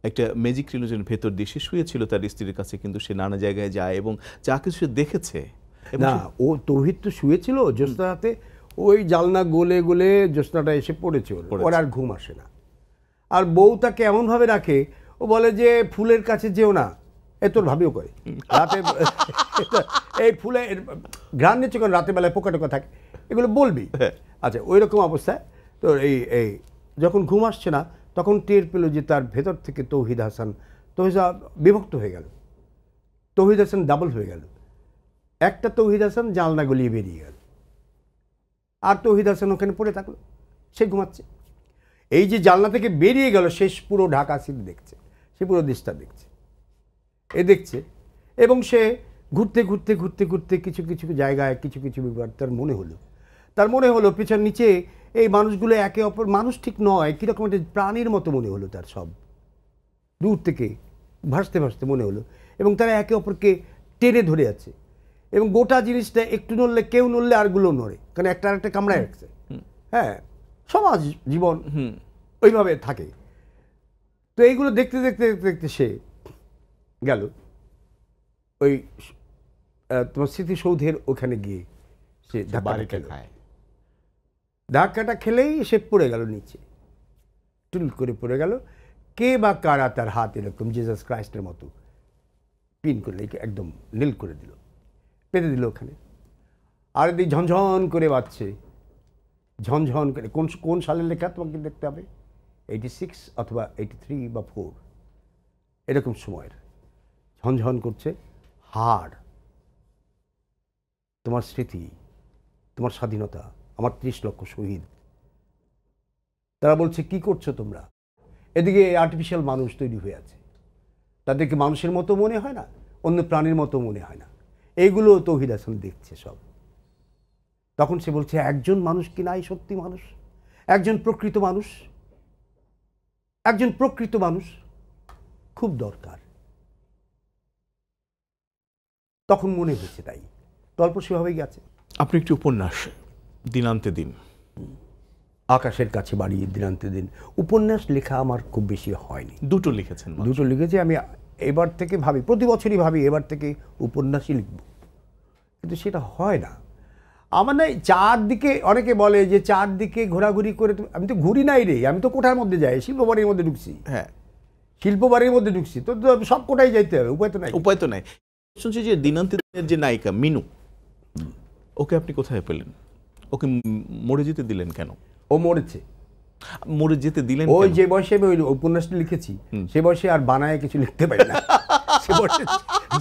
একটা ম্যাজিক রিলিজনের ভেতর দিয়ে, সে শুয়েছিল তার স্ত্রীর কাছে, কিন্তু সে নানা জায়গায় যায় এবং যা কিছু সে দেখেছে। না, ও তৌহিদ তো শুয়েছিল জ্যোৎস্না রাতে, ওই জালনা গলে গলে জ্যোৎস্নাটা এসে পড়েছে, ওর আর ঘুম আসে না। আর বউ তাকে এমনভাবে রাখে, ও বলে যে ফুলের কাছে যেও না, এ তোর ভাবিও করে রাতে এই ফুলের ঘ্রাণ নিচ্ছে, কারণ রাতের বেলায় পোকা টোকা থাকে, এগুলো বলবি। আচ্ছা, ওই রকম অবস্থায় তো এই যখন ঘুম আসছে না, তখন টের পেল যে তার ভেতর থেকে তৌহিদ হাসান বিভক্ত হয়ে গেল, তৌহিদ হাসান ডাবল হয়ে গেল। একটা তৌহিদ হাসান জানলা গলিয়ে বেরিয়ে গেল, আর তৌহিদ হাসান ওখানে পড়ে থাকলো, সে ঘুমাচ্ছে। এই যে জানলা থেকে বেরিয়ে গেল, শেষ পুরো ঢাকা সিটি দেখছে, সে পুরো দেশটা দেখছে, এবং সে ঘুরতে ঘুরতে ঘুরতে ঘুরতে কিছু কিছু জায়গায় কিছু কিছু ব্যাপার তার মনে হলো পিছন নিচে এই মানুষগুলো একে অপর, মানুষ ঠিক নয়, কীরকম একটা প্রাণীর মতো মনে হলো তার, সব দূর থেকে ভাসতে ভাসতে মনে হলো, এবং তারা একে অপরকে টেনে ধরে আছে, এবং গোটা জিনিসটা একটু নড়লে, কেউ নড়লে আরগুলো নড়ে, কারণ একটা আরেকটা কামড়ায় রাখছে। হ্যাঁ, সমাজ জীবন ওইভাবে থাকে। তো এইগুলো দেখতে দেখতে দেখতে দেখতে সে গেল ওই তোমার স্মৃতিসৌধের ওখানে গিয়ে সে ধাক্কাটা খেলেই সে পড়ে গেল নিচে, টুল করে পড়ে গেল। কে বা কারা তার হাত এরকম জিসাস ক্রাইস্টের মতো পিন করে একদম নীল করে দিল, পেতে দিল ওখানে, আর এদিকে ঝনঝন করে বাজছে, ঝনঝন করে। কোন সালের লেখা তোমাকে দেখতে হবে, 86 অথবা 83 বা 4 এরকম সময়ের। ঝনঝন করছে, হাড়, তোমার স্মৃতি, তোমার স্বাধীনতা, আমার 30 লক্ষ শহীদ। তারা বলছে কি করছো তোমরা? এদিকে আর্টিফিশিয়াল মানুষ তৈরি হয়ে আছে, তাদেরকে মানুষের মতো মনে হয় না, অন্য প্রাণীর মতো মনে হয় না। এইগুলো তৌহিদ হাসান দেখছে সব। তখন সে বলছে, একজন মানুষ কি নাই সত্যি মানুষ, একজন প্রকৃত মানুষ খুব দরকার। তখন মনে হয়েছে, তাই গল্প সেভাবেই গেছে। আপনি একটি উপন্যাস দিনান্তে দিন, আকাশের কাছে বাড়ি, দিনান্তে দিন, উপন্যাস লেখা আমার খুব বেশি হয়নি। দুটো লিখেছেন? দুটো লিখেছি। আমি এবার থেকে ভাবি, প্রতি বছরই ভাবি এবার থেকে উপন্যাসই লিখব, কিন্তু সেটা হয় না আমার। না, চারদিকে অনেকে বলে যে চারদিকে ঘোরাঘুরি করে, আমি তো ঘুরি নাই রে, আমি তো কোঠার মধ্যে যাই, শিল্পবাড়ির মধ্যে ঢুকছি। হ্যাঁ, শিল্পবাড়ির মধ্যে ঢুকছি, তো সব কোটাই যাইতে হবে, উপায় তো নাই। শুনছি যে দিনান্তে দিনের যে নায়িকা মিনু, ওকে আপনি কোথায় পেলেন? ওকে মরে যেতে দিলেন কেন? ও মরে যেতে দিলেন ওই যে বয়সে আমি ওই উপন্যাসটা লিখেছি, সে বয়সে আর বানায় কিছু লিখতে পারি না,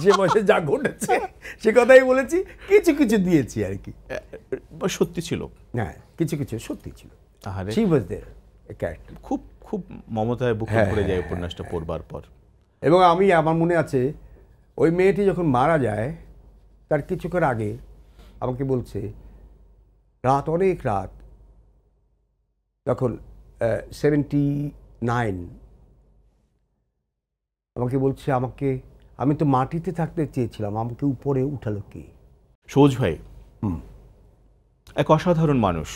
যে বয়সে যা ঘটেছে সে কথাই বলেছি, কিছু কিছু দিয়েছি আর কি। সত্যি ছিল, হ্যাঁ কিছু কিছু সত্যি ছিল। আহারে, She was there, a character. খুব খুব মমতায় বুকে হ্যাঁ, পড়ে যায় হ্যাঁ, উপন্যাসটা পড়বার পর। এবং আমার মনে আছে ওই মেয়েটি যখন মারা যায় তার কিছুক্ষণ আগে আমাকে বলছে, অনেক রাত, তখন 79, আমাকে বলছে, আমি তো মাটিতে থাকতে চেয়েছিলাম, আমাকে উপরে উঠালো কে? সবুজ ভাই এক অসাধারণ মানুষ,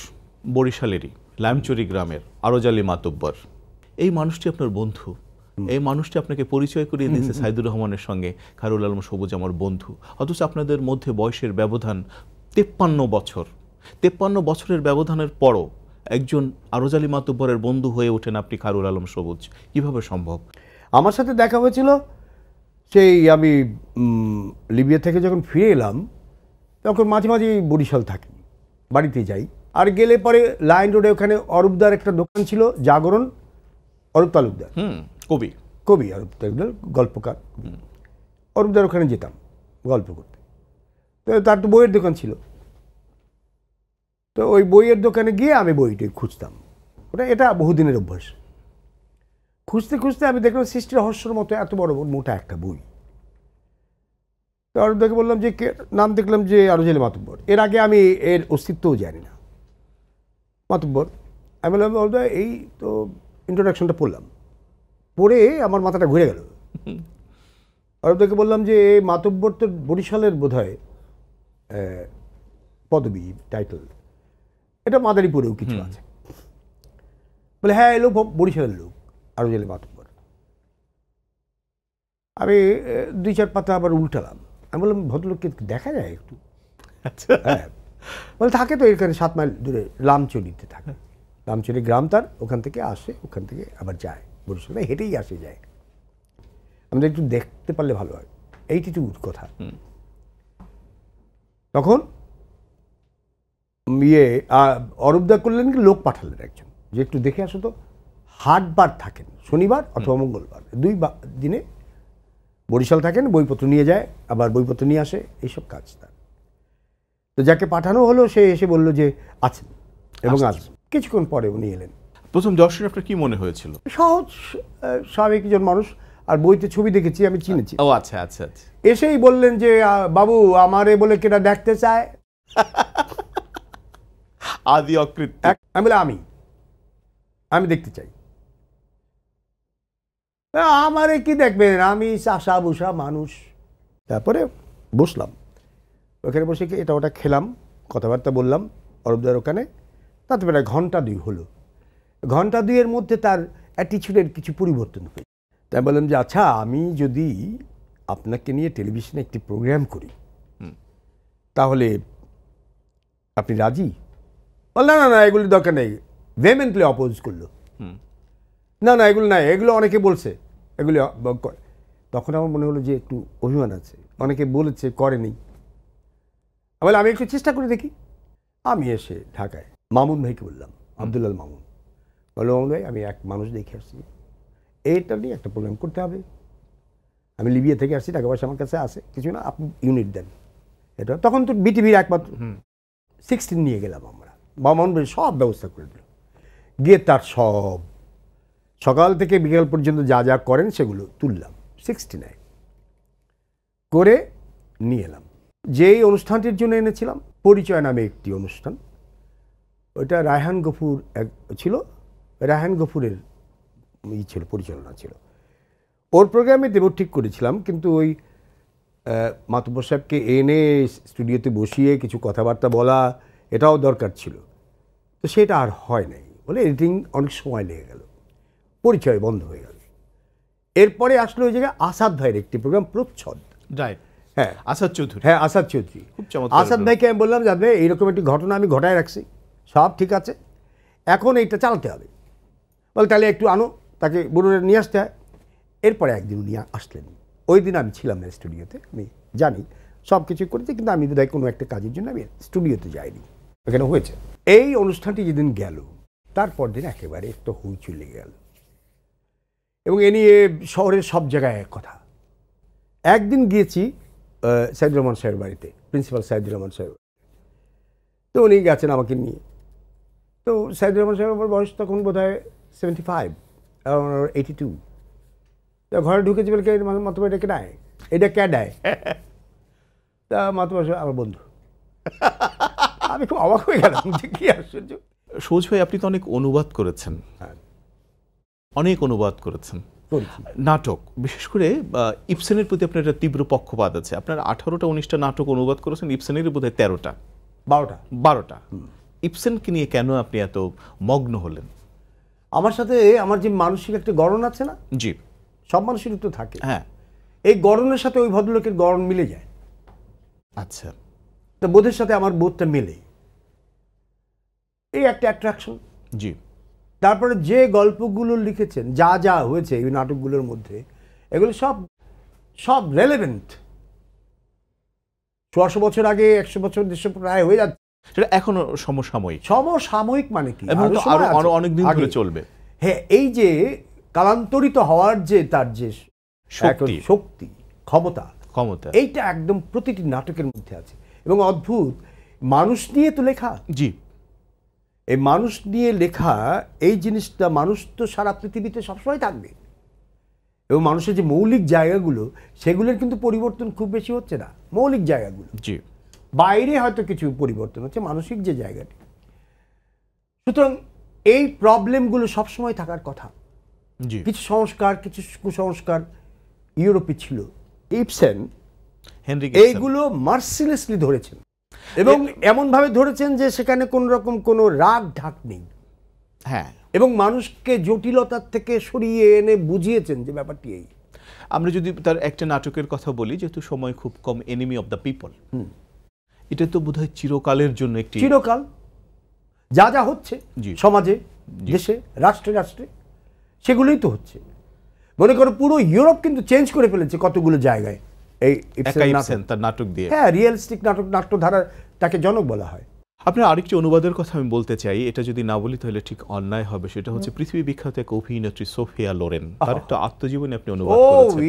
বরিশালেরই লামচুরি গ্রামের আরজালি মাতব্বর। এই মানুষটি আপনার বন্ধু, এই মানুষটি আপনাকে পরিচয় করিয়ে দিয়েছে সাইদুর রহমানের সঙ্গে। খায়রুল আলম সবুজ আমার বন্ধু, অথচ আপনাদের মধ্যে বয়সের ব্যবধান 53 বছর। 53 বছরের ব্যবধানের পরও একজন আরজালি মাতব্বরের বন্ধু হয়ে ওঠেন আপনি খায়রুল আলম সবুজ, কিভাবে সম্ভব? আমার সাথে দেখা হয়েছিল সেই আমি লিবিয়া থেকে যখন ফিরে এলাম, তখন মাঝে মাঝে বরিশাল থাকি, বাড়িতে যাই। আর গেলে পরে লাইন রোডে ওখানে অরূপদার একটা দোকান ছিল, জাগরণ, অরূপ তালুকদার, কবি অরূপ তালুকদার, গল্পকার। অরূপদার ওখানে যেতাম গল্প করতে। তো তার তো বইয়ের দোকান ছিল, তো ওই বইয়ের দোকানে গিয়ে আমি বইটা খুঁজতাম। এটা বহুদিনের অভ্যাস। খুঁজতে খুঁজতে আমি দেখলাম সৃষ্টি রহস্যের মতো এত বড় মোটা একটা বই। তো অরূপদাকে বললাম যে নাম দেখলাম যে আরজালি মাতব্বর, এর আগে আমি এর অস্তিত্বও জানি না। মাতব্বর, আমি বললাম অরূপদা এই তো ইন্ট্রোডাকশনটা পড়লাম, পড়ে আমার মাথাটা ঘুরে গেল। অরূপদাকে বললাম যে এই মাতব্বর তো বরিশালের বোধহয় পদবী, টাইটেল, এটা মাদারীপুরেও কিছু আছে। বলে হ্যাঁ, এলো বরিশালের লোক, আরজালি মাতব্বর। আমি 2-4 পাতা আবার উল্টালাম। আমি বললাম ভদ্রলোককে দেখা যায় একটু? হ্যাঁ, বলে থাকে তো এখানে 7 মাইল দূরে লামচুরিতে থাকে। লামচুরি গ্রাম তার, ওখান থেকে আসে, ওখান থেকে আবার যায় বরিশালে, হেঁটেই আসে যায়। আমাদের একটু দেখতে পারলে ভালো হয়, এইটুকুর কথা। তখন অরূপদা করলেন কি, লোক পাঠালেন একজন, যে একটু দেখে আসো তো। হাটবার থাকেন শনিবার অথবা মঙ্গলবার, 2 দিনে বরিশাল থাকেন, বইপত্র নিয়ে যায়, আবার বইপত্র নিয়ে আসে, এইসব কাজ তার। তো যাকে পাঠানো হলো সে এসে বলল যে আছেন, এবং আসবেন। কিছুক্ষণ পরে উনি এলেন। প্রথম দর্শন আপনার কি মনে হয়েছিল? সহজ স্বাভাবিক একজন মানুষ, আর বইতে ছবি দেখেছি, আমি চিনেছি। ও আচ্ছা আচ্ছা আচ্ছা। এসেই বললেন যে বাবু আমারে বলে কেটা দেখতে চায়। আদি অকৃত্য। আমি বলে আমি দেখতে চাই। আমারে কি দেখবেন, আমি চাষা বুসা মানুষ। তারপরে বসলাম, ওখানে বসে এটা ওটা খেলাম, কথাবার্তা বললাম অরূপদার ওখানে। তাতে প্রায় 1-2 ঘন্টা হলো। 1-2 ঘন্টার মধ্যে তার অ্যাটিচিউডের কিছু পরিবর্তন হয়েছে। তাই বললাম যে আচ্ছা, আমি যদি আপনাকে নিয়ে টেলিভিশনে একটি প্রোগ্রাম করি, তাহলে আপনি রাজি? বল না না, এগুলি দরকার নেই। ভেহেমেন্টলি অপোজ করলো, না না এগুলো নাই, এগুলো অনেকে বলছে, এগুলি করে। তখন আমার মনে হলো যে একটু অভিমান আছে, অনেকে বলেছে, করেনি। বলে আমি একটু চেষ্টা করে দেখি। আমি এসে ঢাকায় মামুন ভাইকে বললাম, আব্দুল্লাল মামুন, বললো মামুন ভাই আমি এক মানুষ দেখে আসছি, এইটা নিয়ে একটা প্রোগ্রাম করতে হবে। আমি লিবিয়া থেকে আসছি, টাকা পয়সা আমার কাছে আছে কিছু না, আপনি ইউনিট দেন। এটা তখন তো বিটিভির একমাত্র 16 নিয়ে গেলাম আমরা, মামুন ভাই সব ব্যবস্থা করে দিল। গিয়ে তার সব সকাল থেকে বিকেল পর্যন্ত যা যা করেন সেগুলো তুললাম, 69 করে নিয়ে এলাম। যেই অনুষ্ঠানটির জন্য এনেছিলাম, পরিচয় নামে একটি অনুষ্ঠান, ওইটা রায়হান গফুর ছিল, রায়হান গফুরের ছিল, পরিচালনা ছিল। ওর প্রোগ্রামে দেব ঠিক করেছিলাম, কিন্তু ওই মাতব্বর সাহেবকে এনে স্টুডিওতে বসিয়ে কিছু কথাবার্তা বলা, এটাও দরকার ছিল। তো সেটা আর হয় নাই, বলে এডিটিং অনেক সময় লেগে গেল, পরিচয় বন্ধ হয়ে গেল। এরপরে আসলো ওই জায়গায় আসাদ ভাইয়ের একটি প্রোগ্রাম, প্রচ্ছদ। হ্যাঁ, আসাদ চৌধুরী। হ্যাঁ, আসাদ চৌধুরী। আসাদ ভাইকে আমি বললাম, যাবে এইরকম একটি ঘটনা আমি ঘটায় রাখছি, সব ঠিক আছে, এখন এইটা চালাতে হবে। বলে তাহলে একটু আনো, তাকে বুড়োরে নিয়ে আসতে হয়। এরপরে একদিন উনি আসলেন, ওই দিন আমি ছিলাম না স্টুডিওতে, আমি জানি সব কিছু করেছি, কিন্তু আমি বোধহয় কোনো একটা কাজের জন্য আমি স্টুডিওতে যাইনি, এখানে হয়েছে। এই অনুষ্ঠানটি যেদিন গেল, তারপর দিন একেবারে একটা হইচই লেগে গেল, এবং এ নিয়ে শহরের সব জায়গায় এক কথা, একদিন গিয়েছি সাইদুর রহমান সাহেবের বাড়িতে, প্রিন্সিপাল সাইদুর রহমান সাহেব। তো উনি গেছেন আমাকে নিয়ে। তো সাইদুর রহমান সাহেবের বয়স তখন বোধ হয় 75, 82। তো ঘরে ঢুকেছি বলে মাতুবা এটা কে নেয়, এটা কে নেয়? তা মাতুবা সাহেব আমার বন্ধু। আমি খুব অবাক হয়ে গেলাম যে কি আশ্চর্য। সবুজ ভাই, আপনি তো অনেক অনুবাদ করেছেন, অনেক অনুবাদ করেছেন নাটক, বিশেষ করে ইবসেনের প্রতি আপনার একটা তীব্র পক্ষপাত আছে। আপনার 18টা 19টা নাটক অনুবাদ করেছেন, ইবসেনের বোধহয় 13টা 12টা। ইবসেনকে নিয়ে কেন আপনি এত মগ্ন হলেন? আমার সাথে আমার যে মানসিক একটা গড়ন আছে না, জি, সব মানুষেরই তো থাকে, হ্যাঁ, এই গড়নের সাথে ওই ভদ্রলোকের গড়ন মিলে যায়। আচ্ছা, তো বোধের সাথে আমার বোধটা মেলে, এই একটা অ্যাট্রাকশন। জি। তারপরে যে গল্পগুলো লিখেছেন, যা যা হয়েছে এই নাটকগুলোর মধ্যে, এগুলো সব সব রেলেভেন্ট। 100 বছর আগে, 100 বছর 150 প্রায় হয়ে যাচ্ছে, সেটা এখনো সমসাময়িক। সমসাময়িক মানে কি, আরো অনেক দিন ধরে চলবে। হ্যাঁ, এই যে কালান্তরিত হওয়ার যে তার যে শক্তি, ক্ষমতা, এইটা একদম প্রতিটি নাটকের মধ্যে আছে। এবং অদ্ভুত, মানুষ নিয়ে তো লেখা। জি, এই মানুষ নিয়ে লেখা এই জিনিসটা, মানুষ তো সারা পৃথিবীতে সবসময় থাকবে, এবং মানুষের যে মৌলিক জায়গাগুলো, সেগুলোর কিন্তু পরিবর্তন খুব বেশি হচ্ছে না। মৌলিক জায়গাগুলো, জি, বাইরে হয়তো কিছু পরিবর্তন হচ্ছে, মানসিক যে জায়গাটি। সুতরাং এই প্রবলেমগুলো সবসময় থাকার কথা। কিছু সংস্কার, কিছু কুসংস্কার ইউরোপে ছিল, ইবসেন এইগুলো মার্সিলেসলি ধরেছেন, এবং এমনভাবে ধরেছেন যে সেখানে কোন রকম কোনো রাগ ঢাক নেই। হ্যাঁ, এবং মানুষকে জটিলতার থেকে সরিয়ে এনে বুঝিয়েছেন যে ব্যাপারটি এই। আমরা যদি তার একটা নাটকের কথা বলি, যেহেতু সময় খুব কম, এনিমি অফ দ্য পিপল, এটা তো বোধহয় চিরকালের জন্য একটি, চিরকাল যা যা হচ্ছে সমাজে, দেশে, রাষ্ট্রে রাষ্ট্রে, সেগুলোই তো হচ্ছে। মনে করো পুরো ইউরোপ কিন্তু চেঞ্জ করে ফেলেছে কতগুলো জায়গায় এই তার নাটক দিয়ে। হ্যাঁ, রিয়েলিস্টিক নাটক, নাট্যধারা, তাকে জনক বলা হয়। আপনার আরেকটি অনুবাদের কথা আমি বলতে চাই, এটা যদি না বলি তাহলে ঠিক অন্যায় হবে। সেটা হচ্ছে পৃথিবী বিখ্যাত এক অভিনেত্রী সোফিয়া লোরেন, তার একটা আত্মজীবনী আপনি অনুবাদ করেছেন।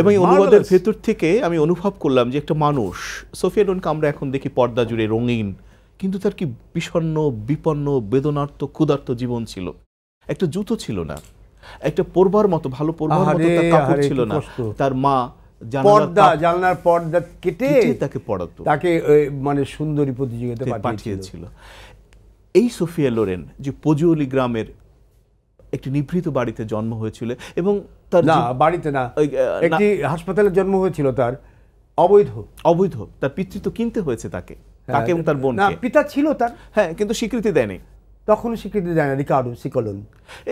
এবং এই অনুবাদের ভেতর থেকে আমি অনুভব করলাম যে একটা মানুষ, সোফিয়া লোরেনকে আমরা এখন দেখি পর্দা জুড়ে রঙিন, কিন্তু তার কি বিষণ্ণ, বিপন্ন, বেদনার্ত, ক্ষুধার্ত জীবন ছিল। একটা জুতো ছিল না, একটা পরবার মতো, ভালো পরবার মতো তার কাপড় ছিল না। তার মা জানলার পর্দা কেটে তাকে পড়াতো, তাকে মানে সুন্দরী প্রতিযোগিতা পাঠিয়েছিল। এই সোফিয়া লোরেন যে পজুয়ালি গ্রামের একটি নিভৃত বাড়িতে জন্ম হয়েছিল, এবং তার বাড়িতে না, একটি হাসপাতালে জন্ম হয়েছিল, তার অবৈধ তার পিতৃত্ব কিনতে হয়েছে তাকে এবং তার বোনকে। পিতা ছিল তার, হ্যাঁ, কিন্তু স্বীকৃতি দেয়নি, তখন স্বীকৃতি দেয় না। রিকার্ডো সিকোলন,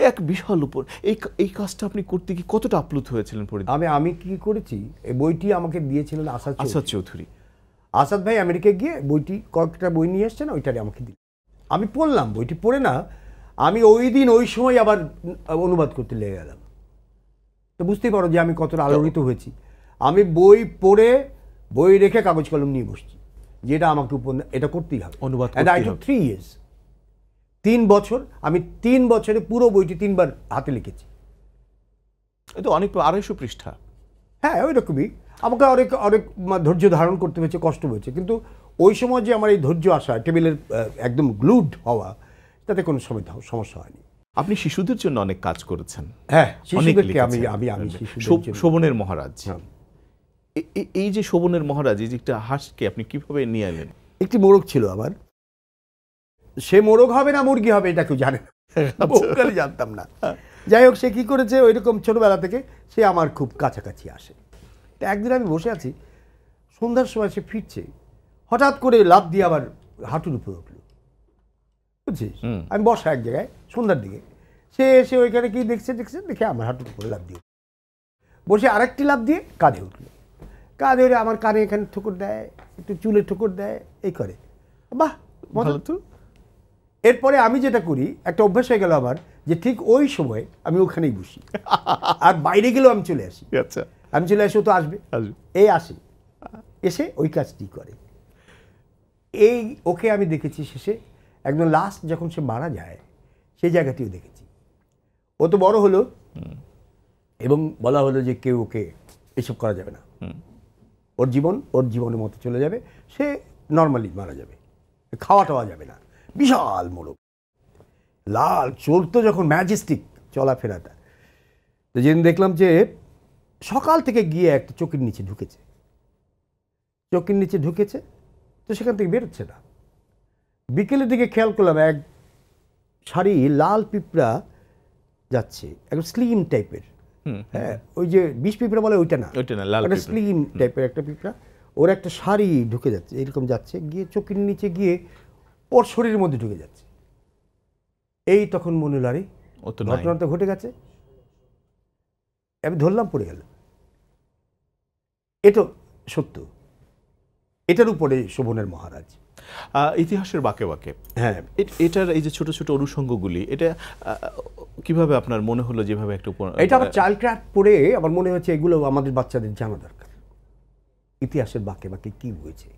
এক বিশাল উপর। এই কাজটা আপনি করতে কি কতটা আপ্লুত হয়েছিলেন? আমি কি করেছি, এই বইটি আমাকে দিয়েছিলেন আসাদ চৌধুরী। আসাদ ভাই আমেরিকায় গিয়ে বইটি, কয়েকটা বই নিয়ে এসছেন, ওইটারে আমাকে দিল। আমি পড়লাম, বইটি পড়ে না আমি ওই দিন ওই সময় আবার অনুবাদ করতে লেগে গেলাম। তো বুঝতেই পারো যে আমি কতটা আলোড়িত হয়েছি। আমি বই পড়ে, বই রেখে কাগজ কলম নিয়ে বসছি, যেটা আমাকে এটা করতেই হবে, অনুবাদ। 3 years, 3 বছর, আমি 3 বছরে পুরো বইটি 3 বার হাতে লিখেছি। এটা অনেক 250 পৃষ্ঠা। হ্যাঁ, ওই রকমই। আমাকে অনেক অনেক ধৈর্য ধারণ করতে হয়েছে, কষ্ট হয়েছে, কিন্তু ওই সময় যে আমার এই ধৈর্য আসা, টেবিলের একদম গ্লুড হওয়া, তাতে কোনো সমস্যা হয়নি। আপনি শিশুদের জন্য অনেক কাজ করেছেন। হ্যাঁ, শিশুদেরকে আমি শোভনের মহারাজ, এই যে শোভনের মহারাজ, এই যে একটা হাঁসকে আপনি কিভাবে নিয়ে এলেন? একটি মোরগ ছিল আমার, সে মোরগ হবে না মুরগি হবে এটা কেউ জানে না, বহুকালই জানতাম না। যাই হোক, সে কি করেছে, ওই রকম ছোটবেলা থেকে সে আমার খুব কাছাকাছি আসে। একদিন আমি বসে আছি, সন্ধ্যার সময় সে ফিরছে, হঠাৎ করে লাফ দিয়ে আবার হাঁটুর উপরে উঠল, বুঝছিস? আমি বসা এক জায়গায় সন্ধ্যার দিকে, সে এসে ওইখানে কি দেখে আমার হাঁটুর উপরে লাফ দিয়ে বসে আরেকটি লাফ দিয়ে কাঁধে উঠল। কাঁধে উঠে আমার কানে এখানে ঠোকর দেয়, একটু চুলে ঠোকর দেয়, এই করে। বাহ, ভালো তো। এরপরে আমি যেটা করি, একটা অভ্যাস হয়ে গেল আমার, যে ঠিক ওই সময় আমি ওখানেই বসি, আর বাইরে গেলেও আমি চলে আসি। আচ্ছা, আমি চলে আসি, ও তো আসবে, এই আসে, এসে ওই কাজটি করে। এই ওকে আমি দেখেছি শেষে, একদম লাস্ট যখন সে মারা যায়, সেই জায়গাটিও দেখেছি। ও তো বড় হলো, এবং বলা হলো যে কেউ ওকে এসব করা যাবে না, ওর জীবন ওর জীবনের মতো চলে যাবে, সে নর্মালি মারা যাবে, খাওয়া টাওয়া যাবে না। বিশাল মোড়ক, লাল চলতো যখন ম্যাজেস্টিক চলাফেরাটা। তো যেদিন দেখলাম যে সকাল থেকে গিয়ে একটা চোখের নিচে ঢুকেছে, তো সেখান থেকে বেরোচ্ছে না। বিকেলের দিকে খেয়াল করলাম এক সারি লাল পিঁপড়া যাচ্ছে, একদম স্লিম টাইপের। হ্যাঁ, ওই যে বিষ পিঁপড়া বলে ওইটা না, একটা স্লিম টাইপের একটা পিঁপড়া, ওর একটা শাড়ি ঢুকে যাচ্ছে, এরকম যাচ্ছে, গিয়ে চোখের নিচে গিয়ে ওর শরীরের মধ্যে ঢুকে যাচ্ছে। এই তখন মনে হলো আরে ঘটনা তো ঘটে গেছে, আমি ধরলাম, পড়ে গেল। এটা সত্য, এটার উপরে শোভনের মহারাজ। ইতিহাসের বাঁকে বাঁকে হ্যাঁ, এটার এই যে ছোট ছোট অনুষঙ্গগুলি, এটা কিভাবে আপনার মনে হলো যেভাবে একটা এটা আমার চাইল্ড ক্রাফট পড়ে আমার মনে হচ্ছে এগুলো আমাদের বাচ্চাদের জানা দরকার, ইতিহাসের বাঁকে বাঁকে কি হয়েছে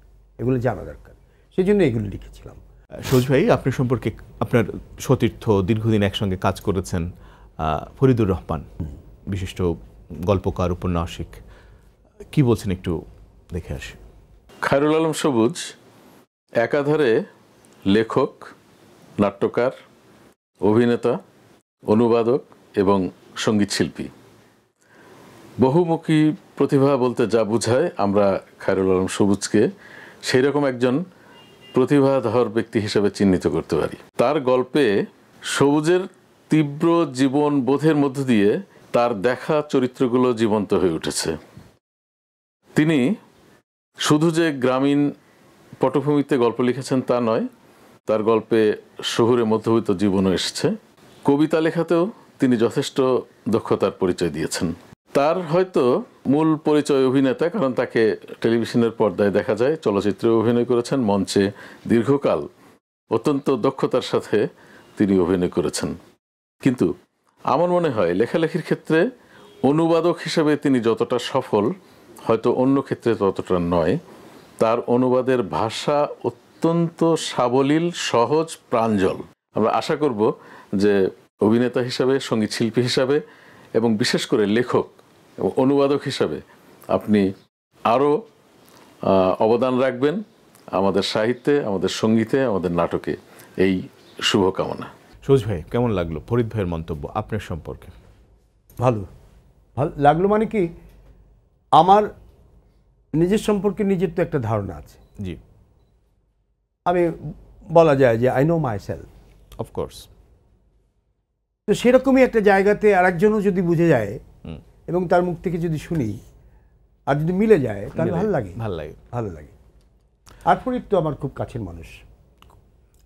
এগুলো জানা দরকার, সেই জন্য এগুলো লিখেছিলাম। সবুজ ভাই, আপনার সম্পর্কে, আপনার সতীর্থ, দীর্ঘদিন একসঙ্গে কাজ করেছেন ফরিদুর রহমান, বিশিষ্ট গল্পকার, উপন্যাসিক, কি বলছেন একটু দেখে আসি। খায়রুল আলম সবুজ একাধারে লেখক, নাট্যকার, অভিনেতা, অনুবাদক এবং সঙ্গীত শিল্পী। বহুমুখী প্রতিভা বলতে যা বোঝায়, আমরা খায়রুল আলম সবুজকে সেই রকম একজন প্রতিভাধর ব্যক্তি হিসেবে চিহ্নিত করতে পারি। তার গল্পে সবুজের তীব্র জীবন বোধের মধ্য দিয়ে তার দেখা চরিত্রগুলো জীবন্ত হয়ে উঠেছে। তিনি শুধু যে গ্রামীণ পটভূমিতে গল্প লিখেছেন তা নয়, তার গল্পে শহুরে মধ্যবিত্ত জীবনও এসেছে। কবিতা লেখাতেও তিনি যথেষ্ট দক্ষতার পরিচয় দিয়েছেন। তার হয়তো মূল পরিচয় অভিনেতা, কারণ তাকে টেলিভিশনের পর্দায় দেখা যায়, চলচ্চিত্রেও অভিনয় করেছেন, মঞ্চে দীর্ঘকাল অত্যন্ত দক্ষতার সাথে তিনি অভিনয় করেছেন। কিন্তু আমার মনে হয় লেখালেখির ক্ষেত্রে অনুবাদক হিসেবে তিনি যতটা সফল, হয়তো অন্য ক্ষেত্রে ততটা নয়। তার অনুবাদের ভাষা অত্যন্ত সাবলীল, সহজ, প্রাঞ্জল। আমরা আশা করব যে অভিনেতা হিসাবে, সঙ্গীত শিল্পী হিসাবে এবং বিশেষ করে লেখক এবং অনুবাদক হিসাবে আপনি আরও অবদান রাখবেন আমাদের সাহিত্যে, আমাদের সঙ্গীতে, আমাদের নাটকে। এই শুভকামনা। সবুজ ভাই, কেমন লাগলো ফরিদ ভাইয়ের মন্তব্য আপনার সম্পর্কে? ভালো লাগলো, মানে কি, আমার নিজের সম্পর্কে নিজের তো একটা ধারণা আছে। জি, আমি বলা যায় যে I know my self, of course. তো সেরকমই একটা জায়গাতে আরেকজনও যদি বুঝে যায় এবং তার মুখ থেকে যদি শুনি আর যদি মিলে যায়, তাহলে ভালো লাগে। আর ফরিদ তো আমার খুব কাছের মানুষ।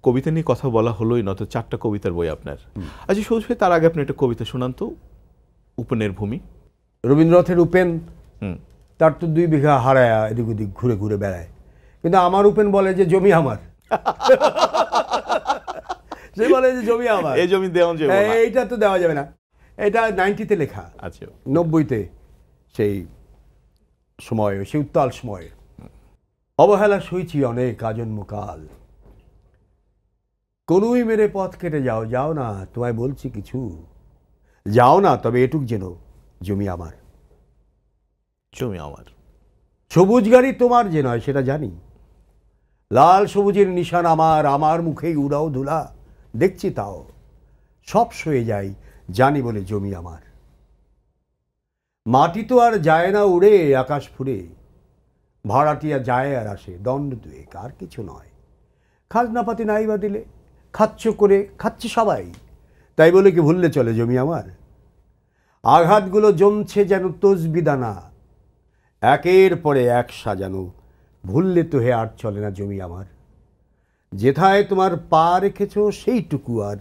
কবিতা নিয়ে কথা বলা হলোই, নত 4টা কবিতার বই আপনার। আচ্ছা সবুজ ভাই, তার আগে আপনি একটা কবিতা শোনান তো, উপেনের ভূমি। রবীন্দ্রনাথের উপেন, তার তো 2 বিঘা হারায়া এদিক ওদিক ঘুরে ঘুরে বেড়ায়, কিন্তু আমার উপেন বলে যে জমি আমার। সে বলে যে জমি আমার, এই জমি দেওয়া যাবে না, এইটা তো দেওয়া যাবে না। এটা 90-তে লেখা, আচ্ছা 90-তে, সেই সময়, সেই উত্তাল সময়ে। অবহেলা সইছি অনেক আজন্মকাল, কোনই মেরে পথ কেটে যাও না, তোমায় বলছি কিছু, যাও না, তবে এটুক যেন জমি আমার। সবুজ গাড়ি তোমার যে নয় সেটা জানি, লাল সবুজের নিশান আমার মুখেই উড়াও ধুলা, দেখছি তাও সব সয়ে যাই, জানি বলে জমি আমার। মাটি তো আর যায় না উড়ে আকাশ ফুড়ে, ভাড়াটিয়া যায় আর আসে, দণ্ড 2 আর কিছু নয়। খাজনাপাতি নাই বা দিলে খাচ্ছে সবাই, তাই বলে কি ভুললে চলে জমি আমার? আঘাতগুলো জমছে যেন তসবিদানা, একের পরে এক সাজানো, ভুললে তো হে আর চলে না জমি আমার। যেথায় তোমার পা রেখেছ সেইটুকু, আর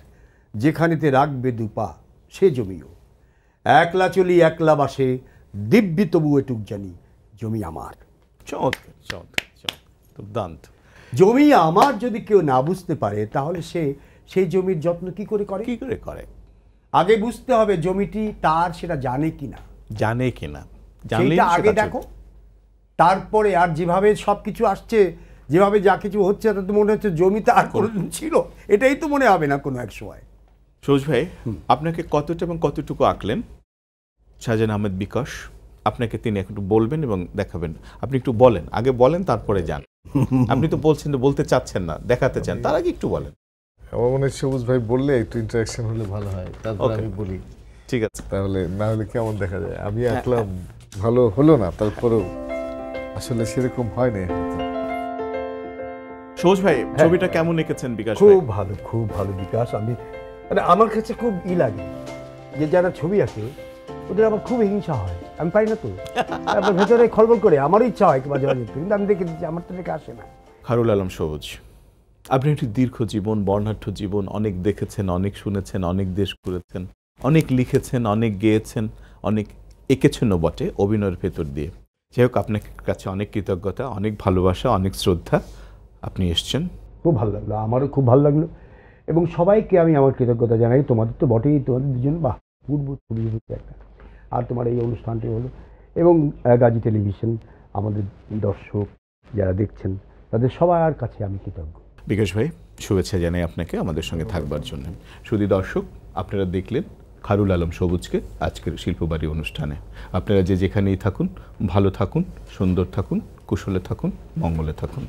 যেখানেতে রাখবে 2 পা সে জমিও। একলা চলি একলা বাসে, দিব্যি তবু এটুক জানি জমি আমার। জমি আমার যদি কেউ না বুঝতে পারে, তাহলে সে সেই জমির যত্ন কি করে করে? আগে বুঝতে হবে জমিটি তার, সেটা জানে কিনা, সেইটা আগে দেখো। তারপরে আর যেভাবে সবকিছু আসছে, যেভাবে যা কিছু হচ্ছে, তাতে মনে হচ্ছে জমিতে আর কোনোদিন ছিল, এটাই তো মনে হবে না কোনো এক সময়। সবুজ ভাই, আপনাকে কতটা এবং কতটুকু আঁকলেন শাহজাহান আহমেদ বিকাশ? আপনাকে তিনি একটু বলবেন এবং দেখাবেন। আপনি একটু বলেন, আগে বলেন তারপরে যান। আপনি তো বলছেন, বলতে চাচ্ছেন না, দেখাতে চান, তার আগে একটু বলেন। আমার মনে হয় সবুজ ভাই বললে একটু ইন্টারাকশন হলে ভালো হয়, তারপর Okay. আমি বলি। ঠিক আছে। তাহলে না হলে কেমন দেখা যায়, আমি আঁকলাম ভালো হলো না, তারপরেও আসলে সেরকম হয় না হয়তো। সবুজ ভাই, ছবিটা কেমন এঁকেছেন বিকাশ ভাই? খুব ভালো বিকাশ। মানে আমার কাছে খুব লাগে যে যারা ছবি আঁকে ওদের আবার খুব হিংসা হয়, আমি পারি না তো। তারপর ভেতরে খলবল করে আমারও ইচ্ছা হয় মাঝে মাঝে, কিন্তু আমি দেখে দিচ্ছি আমার তো দেখে আসে না। খায়রুল আলম সবুজ, আপনি একটি দীর্ঘ জীবন, বর্ণাঢ্য জীবন, অনেক দেখেছেন, অনেক শুনেছেন, অনেক দেশ ঘুরেছেন, অনেক লিখেছেন, অনেক গেয়েছেন, অনেক এঁকেছেনও বটে অভিনয়ের ভেতর দিয়ে। যাই হোক, আপনার কাছে অনেক কৃতজ্ঞতা, অনেক ভালোবাসা, অনেক শ্রদ্ধা। আপনি এসছেন, খুব ভালো লাগলো, আমারও খুব ভালো লাগলো, এবং সবাইকে আমি আমার কৃতজ্ঞতা জানাই। তোমাদের তো বটেই, তোমাদের দুজন বাহ পূর্ব ছবি হচ্ছে একটা, আর তোমার এই অনুষ্ঠানটি হলো, এবং গাজী টেলিভিশন, আমাদের দর্শক যারা দেখছেন তাদের সবার কাছে আমি কৃতজ্ঞ। বিকাশ ভাই, শুভেচ্ছা জানাই আপনাকে আমাদের সঙ্গে থাকবার জন্য। শুধু দর্শক, আপনারা দেখলেন খায়রুল আলম সবুজকে আজকের শিল্পবাড়ি অনুষ্ঠানে। আপনারা যে যেখানেই থাকুন, ভালো থাকুন, সুন্দর থাকুন, কুশলে থাকুন, মঙ্গলে থাকুন।